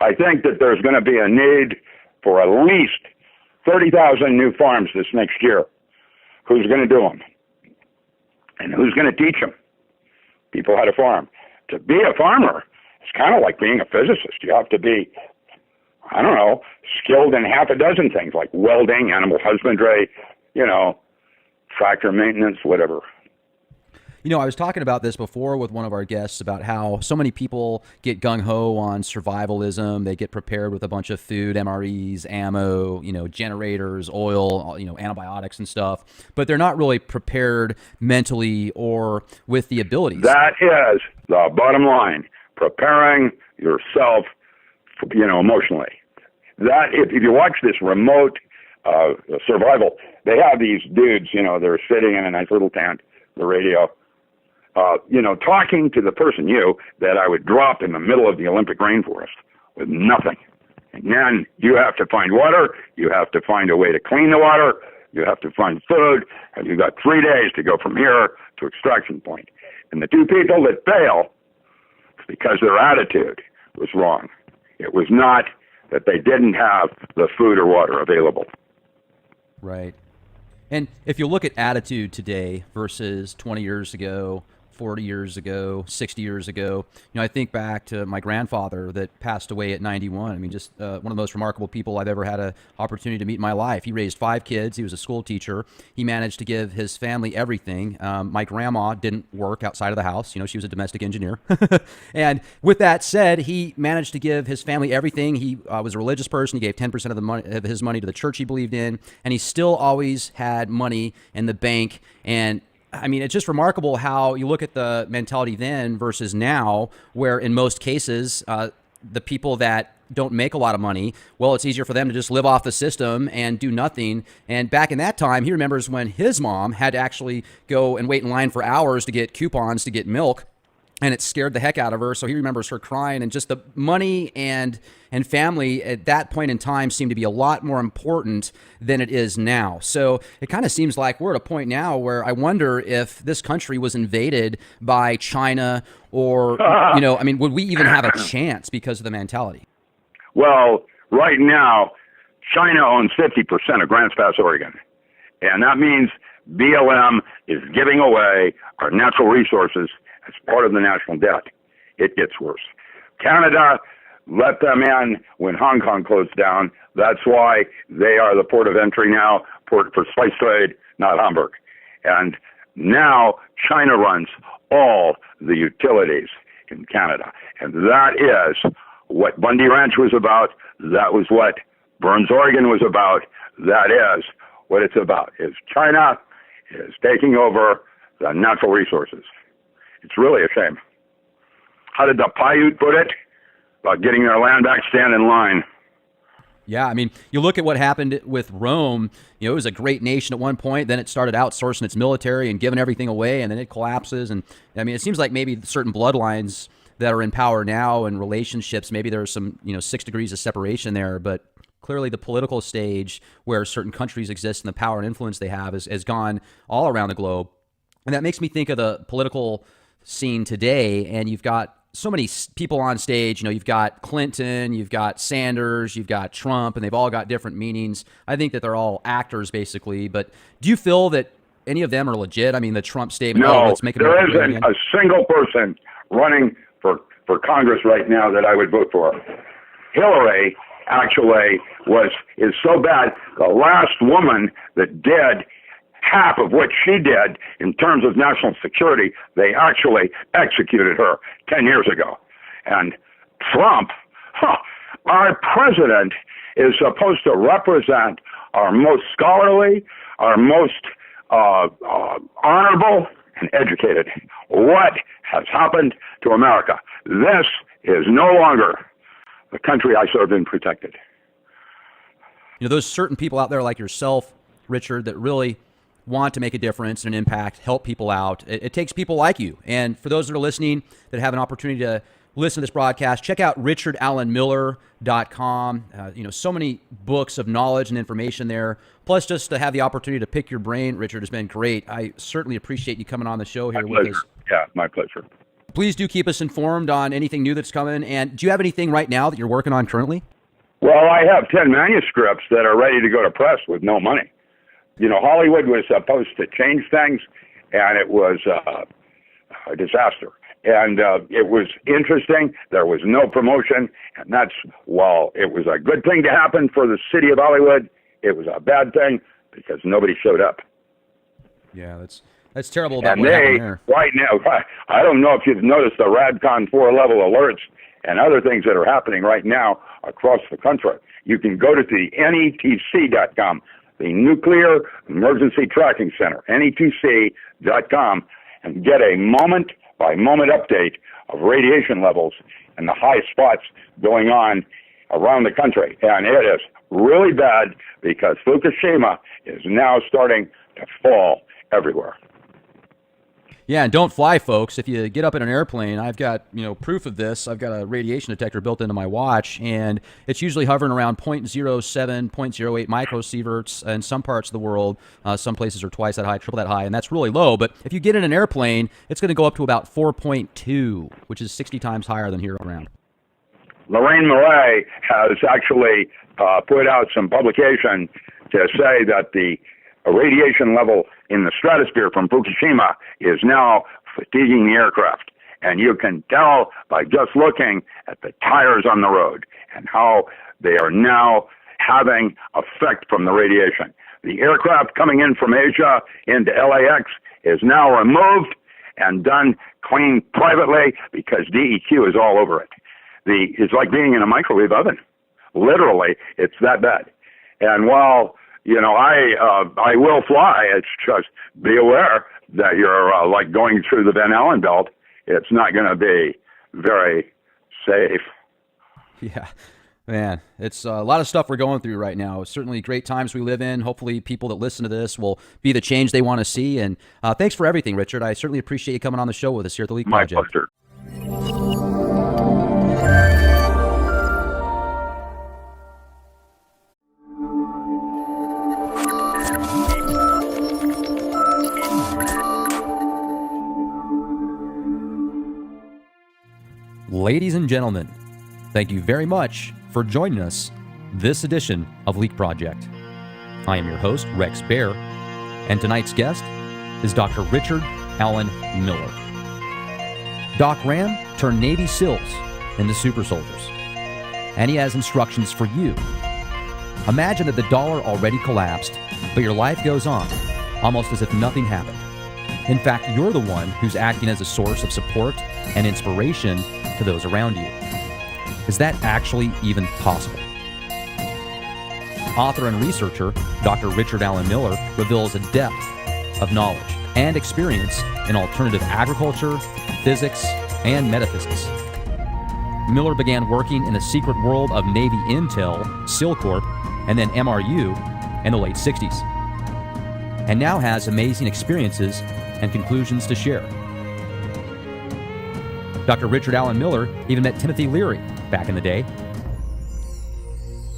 I think that there's going to be a need for at least 30,000 new farms this next year. Who's going to do them? And who's going to teach them? People how to farm. To be a farmer, it's kind of like being a physicist. You have to be, skilled in half a dozen things, like welding, animal husbandry, tractor maintenance, whatever. I was talking about this before with one of our guests about how so many people get gung-ho on survivalism. They get prepared with a bunch of food, MREs, ammo, generators, oil, antibiotics and stuff, but they're not really prepared mentally or with the abilities. That is the bottom line, preparing yourself, emotionally. That if you watch this remote survival, they have these dudes, they're sitting in a nice little tent, the radio, talking to the person that I would drop in the middle of the Olympic rainforest with nothing. And then you have to find water, you have to find a way to clean the water, you have to find food, and you've got 3 days to go from here to extraction point. And the 2 people that fail, because their attitude was wrong. It was not that they didn't have the food or water available. Right. And if you look at attitude today versus 20 years ago, 40 years ago, 60 years ago, I think back to my grandfather that passed away at 91. I mean, just one of the most remarkable people I've ever had an opportunity to meet in my life. He raised 5 kids. He was a school teacher. He managed to give his family everything. My grandma didn't work outside of the house. She was a domestic engineer. And with that said, he managed to give his family everything. He was a religious person. He gave 10% of the money of his money to the church he believed in, and he still always had money in the bank. And I mean, it's just remarkable how you look at the mentality then versus now, where in most cases, the people that don't make a lot of money, well, it's easier for them to just live off the system and do nothing. And back in that time, he remembers when his mom had to actually go and wait in line for hours to get coupons to get milk. and it scared the heck out of her. So he remembers her crying, and just the money and family at that point in time seemed to be a lot more important than it is now. So it kind of seems like we're at a point now where I wonder if this country was invaded by China, or, would we even have a chance because of the mentality? Well, right now, China owns 50% of Grants Pass, Oregon. And that means BLM is giving away our natural resources as part of the national debt. It gets worse. Canada let them in when Hong Kong closed down. That's why they are the port of entry now, port for spice trade, not Hamburg. And now China runs all the utilities in Canada. And that is what Bundy Ranch was about. That was what Burns, Oregon was about. That is what it's about, is China is taking over the natural resources. It's really a shame. How did the Paiute put it? About getting their land back, stand in line. Yeah, I mean, you look at what happened with Rome. It was a great nation at one point. Then it started outsourcing its military and giving everything away, and then it collapses. And I mean, it seems like maybe certain bloodlines that are in power now and relationships, maybe there's some 6 degrees of separation there, but clearly the political stage where certain countries exist and the power and influence they have has gone all around the globe. And that makes me think of the political scene today, and you've got so many people on stage. You've got Clinton, you've got Sanders, you've got Trump, and they've all got different meanings. I think that they're all actors, basically. But do you feel that any of them are legit? I mean, the Trump statement, no, let's make it there isn't a single person running for Congress right now that I would vote for. Hillary actually is so bad. The last woman that did half of what she did in terms of national security, they actually executed her 10 years ago. And Trump, our president, is supposed to represent our most scholarly, our most honorable and educated. What has happened to America? This is no longer the country I served and protected. Those certain people out there like yourself, Richard, that really want to make a difference and an impact, help people out. It takes people like you. And for those that are listening that have an opportunity to listen to this broadcast, check out richardallenmiller.com. So many books of knowledge and information there. Plus, just to have the opportunity to pick your brain, Richard, has been great. I certainly appreciate you coming on the show here with us. Yeah, my pleasure. Please do keep us informed on anything new that's coming. And do you have anything right now that you're working on currently? Well, I have 10 manuscripts that are ready to go to press with no money. Hollywood was supposed to change things, and it was a disaster. And it was interesting. There was no promotion, and while it was a good thing to happen for the city of Hollywood, it was a bad thing because nobody showed up. Yeah, that's terrible about and what happened there. Right now, I don't know if you've noticed the RADCON 4-level alerts and other things that are happening right now across the country. You can go to the NETC.com, the Nuclear Emergency Tracking Center, NETC.com, and get a moment-by-moment update of radiation levels and the high spots going on around the country. And it is really bad because Fukushima is now starting to fall everywhere. Yeah, and don't fly, folks. If you get up in an airplane, I've got proof of this. I've got a radiation detector built into my watch, and it's usually hovering around 0.07, 0.08 microsieverts in some parts of the world. Some places are twice that high, triple that high, and that's really low. But if you get in an airplane, it's going to go up to about 4.2, which is 60 times higher than here around. Lorraine Murray has actually put out some publication to say that the radiation level in the stratosphere from Fukushima is now fatiguing the aircraft. And you can tell by just looking at the tires on the road and how they are now having effect from the radiation. The aircraft coming in from Asia into LAX is now removed and done clean privately because DEQ is all over it. It's like being in a microwave oven. Literally, it's that bad. And while I will fly. It's just be aware that you're like going through the Van Allen belt. It's not going to be very safe. Yeah, man, it's a lot of stuff we're going through right now. Certainly great times we live in. Hopefully people that listen to this will be the change they want to see. And thanks for everything, Richard. I certainly appreciate you coming on the show with us here at the Leak Project. My pleasure. Ladies and gentlemen, thank you very much for joining us this edition of Leak Project. I am your host, Rex Bear, and tonight's guest is Dr. Richard Allen Miller. Doc Ram turned Navy SEALs into Supersoldiers, and he has instructions for you. Imagine that the dollar already collapsed, but your life goes on, almost as if nothing happened. In fact, you're the one who's acting as a source of support and inspiration to those around you. Is that actually even possible? Author and researcher Dr. Richard Allen Miller reveals a depth of knowledge and experience in alternative agriculture, physics, and metaphysics. Miller began working in the secret world of Navy Intel, SEAL Corp, and then MRU in the late 60s, and now has amazing experiences and conclusions to share. Dr. Richard Allen Miller even met Timothy Leary back in the day.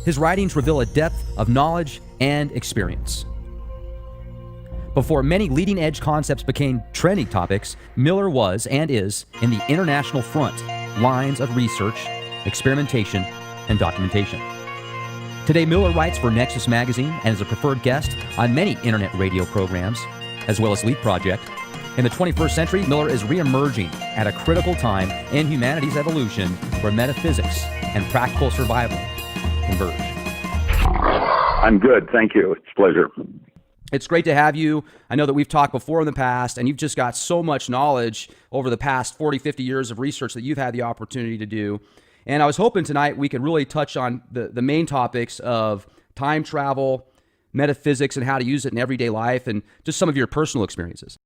His writings reveal a depth of knowledge and experience. Before many leading-edge concepts became trendy topics, Miller was and is in the international front lines of research, experimentation, and documentation. Today, Miller writes for Nexus Magazine and is a preferred guest on many internet radio programs, as well as Leak Project. In the 21st century, Miller is re-emerging at a critical time in humanity's evolution where metaphysics and practical survival converge. I'm good, thank you. It's a pleasure. It's great to have you. I know that we've talked before in the past, and you've just got so much knowledge over the past 40, 50 years of research that you've had the opportunity to do. And I was hoping tonight we could really touch on the main topics of time travel, metaphysics, and how to use it in everyday life, and just some of your personal experiences.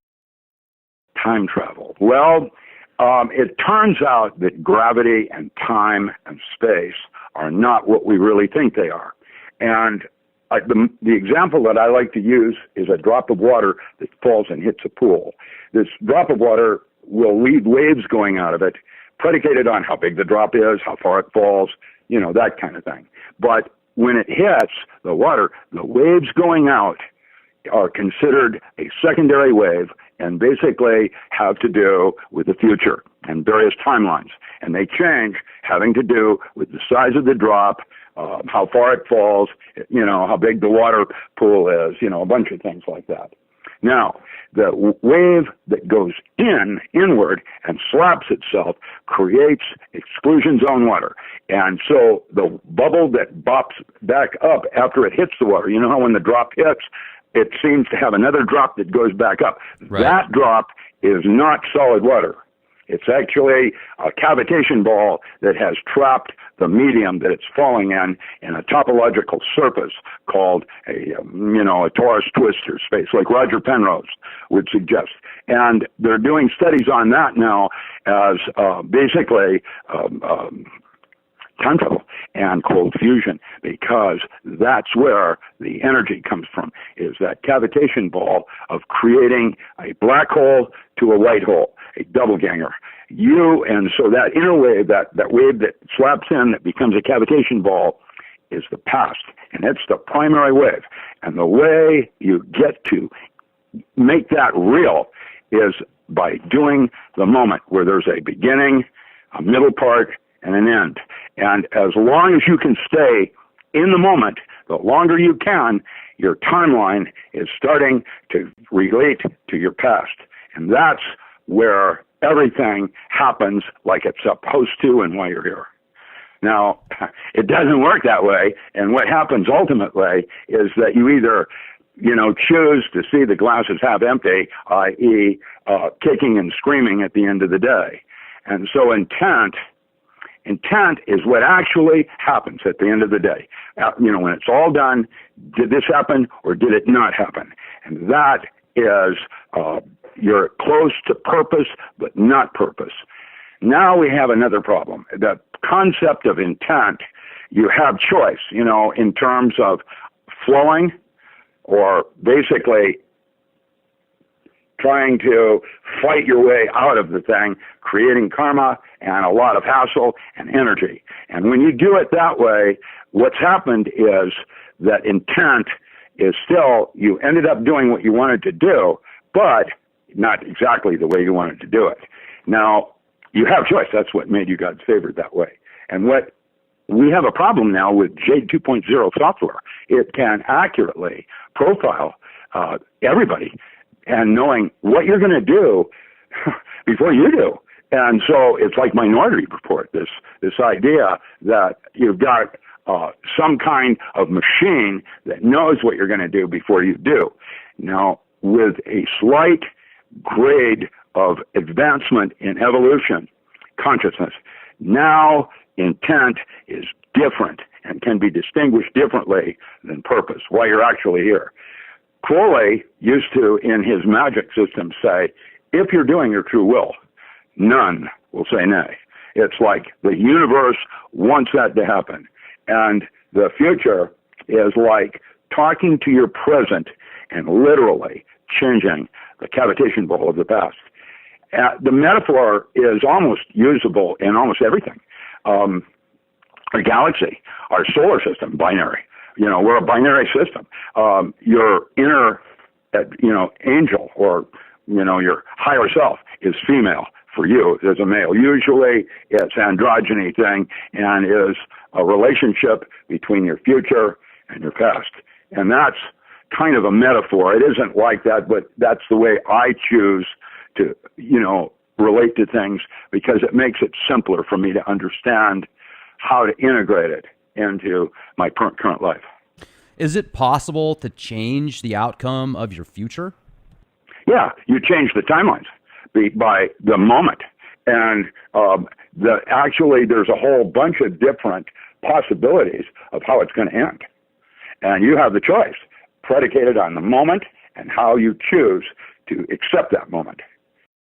Time travel. Well, it turns out that gravity and time and space are not what we really think they are. And the example that I like to use is a drop of water that falls and hits a pool. This drop of water will leave waves going out of it, predicated on how big the drop is, how far it falls, that kind of thing. But when it hits the water, the waves going out are considered a secondary wave and basically have to do with the future and various timelines. And they change having to do with the size of the drop, how far it falls, how big the water pool is, a bunch of things like that. Now, the wave that goes inward and slaps itself creates exclusion zone water. And so the bubble that bops back up after it hits the water, how when the drop hits, it seems to have another drop that goes back up. Right. That drop is not solid water. It's actually a cavitation ball that has trapped the medium that it's falling in a topological surface called a torus twistor space, like Roger Penrose would suggest. And they're doing studies on that now as basically time travel and cold fusion, because that's where the energy comes from, is that cavitation ball of creating a black hole to a white hole, a double ganger. And so that inner wave, that wave that slaps in that becomes a cavitation ball, is the past, and it's the primary wave. And the way you get to make that real is by doing the moment where there's a beginning, a middle part, and an end. And as long as you can stay in the moment, the longer you can, your timeline is starting to relate to your past. And that's where everything happens like it's supposed to and why you're here. Now, it doesn't work that way. And what happens ultimately is that you either, choose to see the glass as half empty, i.e., kicking and screaming at the end of the day. And so intent is what actually happens at the end of the day. When it's all done, did this happen or did it not happen? And that is, you're close to purpose, but not purpose. Now we have another problem. The concept of intent, you have choice, in terms of flowing or basically trying to fight your way out of the thing, creating karma and a lot of hassle and energy. And when you do it that way, what's happened is that intent is still, you ended up doing what you wanted to do, but not exactly the way you wanted to do it. Now, You have choice. That's what made you God's favorite that way. And what we have a problem now with Jade 2.0 software. It can accurately profile everybody and knowing what you're going to do before you do. And so it's like Minority Report, this idea that you've got some kind of machine that knows what you're going to do before you do. Now, with a slight grade of advancement in evolution, consciousness, now intent is different and can be distinguished differently than purpose, why you're actually here. Crowley used to, in his magic system, say, if you're doing your true will, none will say nay. It's like the universe wants that to happen. And the future is like talking to your present and literally changing the cavitation bowl of the past. The metaphor is almost usable in almost everything. Our galaxy, our solar system, binary. We're a binary system. Your inner, angel or, your higher self is female. For you, as a male. Usually it's androgyny thing and is a relationship between your future and your past. And that's kind of a metaphor. It isn't like that, but that's the way I choose to, relate to things because it makes it simpler for me to understand how to integrate it into my current life. Is it possible to change the outcome of your future? Yeah, you change the timelines by the moment. And actually, there's a whole bunch of different possibilities of how it's going to end. And you have the choice, predicated on the moment and how you choose to accept that moment.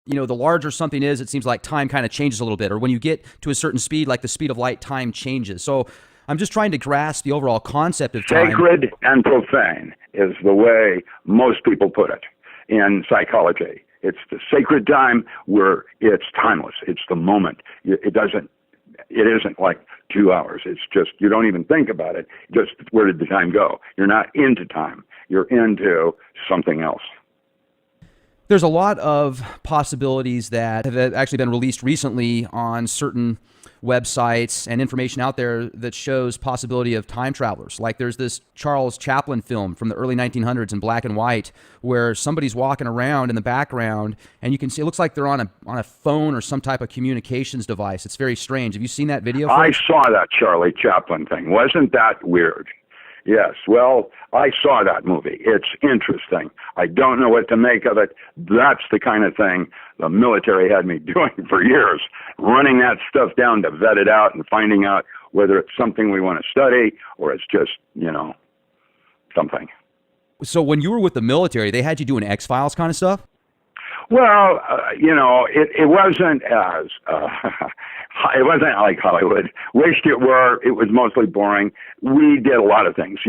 The larger something is, it seems like time kind of changes a little bit. Or when you get to a certain speed, like the speed of light, time changes. So I'm just trying to grasp the overall concept of time. Sacred and profane is the way most people put it in psychology. It's the sacred time where it's timeless. It's the moment. It isn't like 2 hours. It's just, you don't even think about it. Just where did the time go? You're not into time. You're into something else. There's a lot of possibilities that have actually been released recently on certain websites and information out there that shows possibility of time travelers. Like there's this Charles Chaplin film from the early 1900s in black and white where somebody's walking around in the background and you can see it looks like they're on a phone or some type of communications device. It's very strange. Have you seen that video? I saw that Charlie Chaplin thing. Wasn't that weird? Yes. Well, I saw that movie. It's interesting. I don't know what to make of it. That's the kind of thing the military had me doing for years, running that stuff down to vet it out and finding out whether it's something we want to study or it's just, something. So when you were with the military, they had you doing X-Files kind of stuff? Well, it wasn't as, it wasn't like Hollywood. Wished it were. It was mostly boring. We did a lot of things.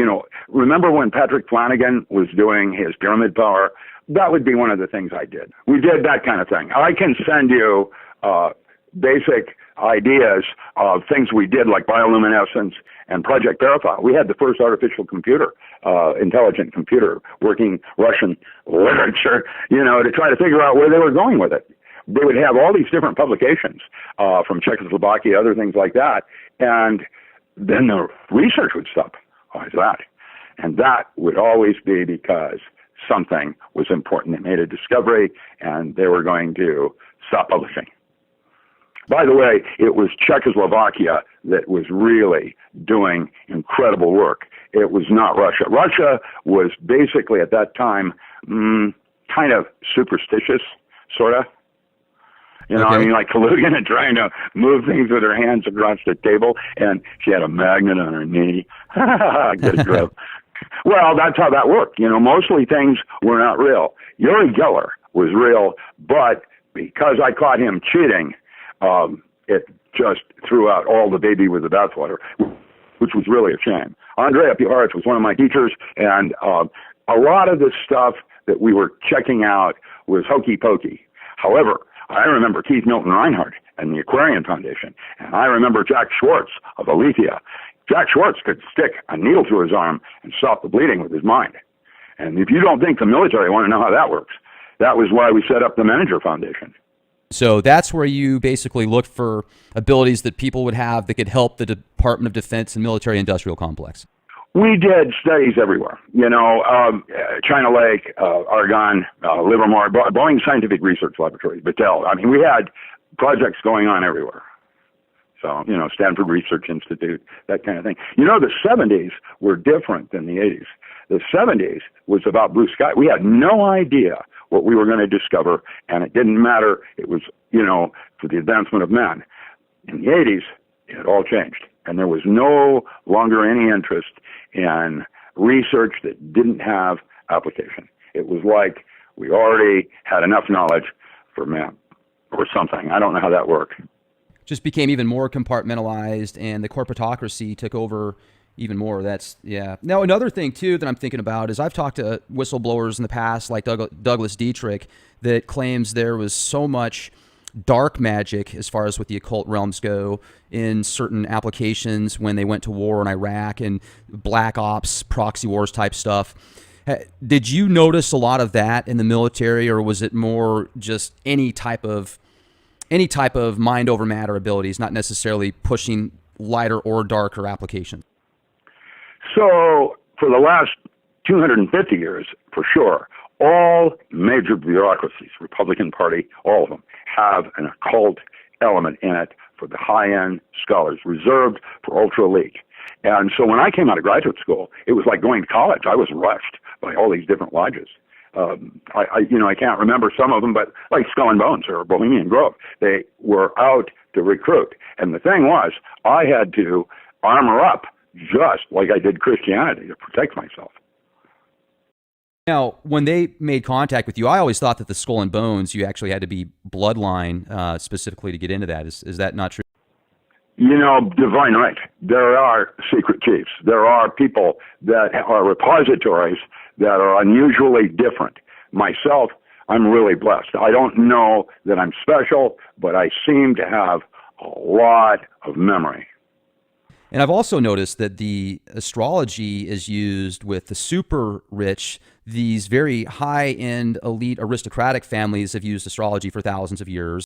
Remember when Patrick Flanagan was doing his Pyramid Power? That would be one of the things I did. We did that kind of thing. I can send you basic ideas of things we did like bioluminescence and Project Verify. We had the first artificial computer, intelligent computer, working Russian literature, to try to figure out where they were going with it. They would have all these different publications from Czechoslovakia, other things like that, and then the research would stop. Why is that? And that would always be because something was important. They made a discovery, and they were going to stop publishing. By the way, it was Czechoslovakia that was really doing incredible work. It was not Russia. Russia was basically at that time kind of superstitious, sort of. Okay. Like Kalugin and trying to move things with her hands across the table, and she had a magnet on her knee. Get a grip. Well, that's how that worked. Mostly things were not real. Uri Geller was real, but because I caught him cheating, it just threw out all the baby with the bathwater, which was really a shame. Andrea Puharich was one of my teachers, and a lot of the stuff that we were checking out was hokey pokey. However, I remember Keith Milton Reinhardt and the Aquarian Foundation, and I remember Jack Schwartz of Aletheia. Jack Schwartz could stick a needle through his arm and stop the bleeding with his mind. And if you don't think the military want to know how that works, that was why we set up the Manager Foundation. So that's where you basically look for abilities that people would have that could help the Department of Defense and military industrial complex. We did studies everywhere, China Lake, Argonne, Livermore, Boeing Scientific Research Laboratory, Battelle. I mean, we had projects going on everywhere. So, Stanford Research Institute, that kind of thing. The 70s were different than the 80s. The 70s was about blue sky. We had no idea what we were going to discover, and it didn't matter. It was, for the advancement of man. In the 80s, it had all changed, and there was no longer any interest in research that didn't have application. It was like we already had enough knowledge for man or something. I don't know how that worked. Just became even more compartmentalized, and the corporatocracy took over even more. Yeah. Now, another thing, too, that I'm thinking about is I've talked to whistleblowers in the past, like Douglas Dietrich, that claims there was so much dark magic as far as what the occult realms go in certain applications when they went to war in Iraq and black ops, proxy wars type stuff. Did you notice a lot of that in the military, or was it more just any type of mind over matter abilities, not necessarily pushing lighter or darker applications? So for the last 250 years, for sure, all major bureaucracies, Republican Party, all of them, have an occult element in it for the high-end scholars, reserved for ultra-elite. And so when I came out of graduate school, it was like going to college. I was rushed by all these different lodges. I can't remember some of them, but like Skull and Bones or Bohemian Grove, they were out to recruit. And the thing was, I had to armor up just like I did Christianity to protect myself. Now, when they made contact with you, I always thought that the Skull and Bones, you actually had to be bloodline specifically to get into that. Is that not true? Divine right. There are secret chiefs. There are people that are repositories that are unusually different. Myself, I'm really blessed. I don't know that I'm special, but I seem to have a lot of memory. And I've also noticed that the astrology is used with the super rich. These very high-end, elite, aristocratic families have used astrology for thousands of years.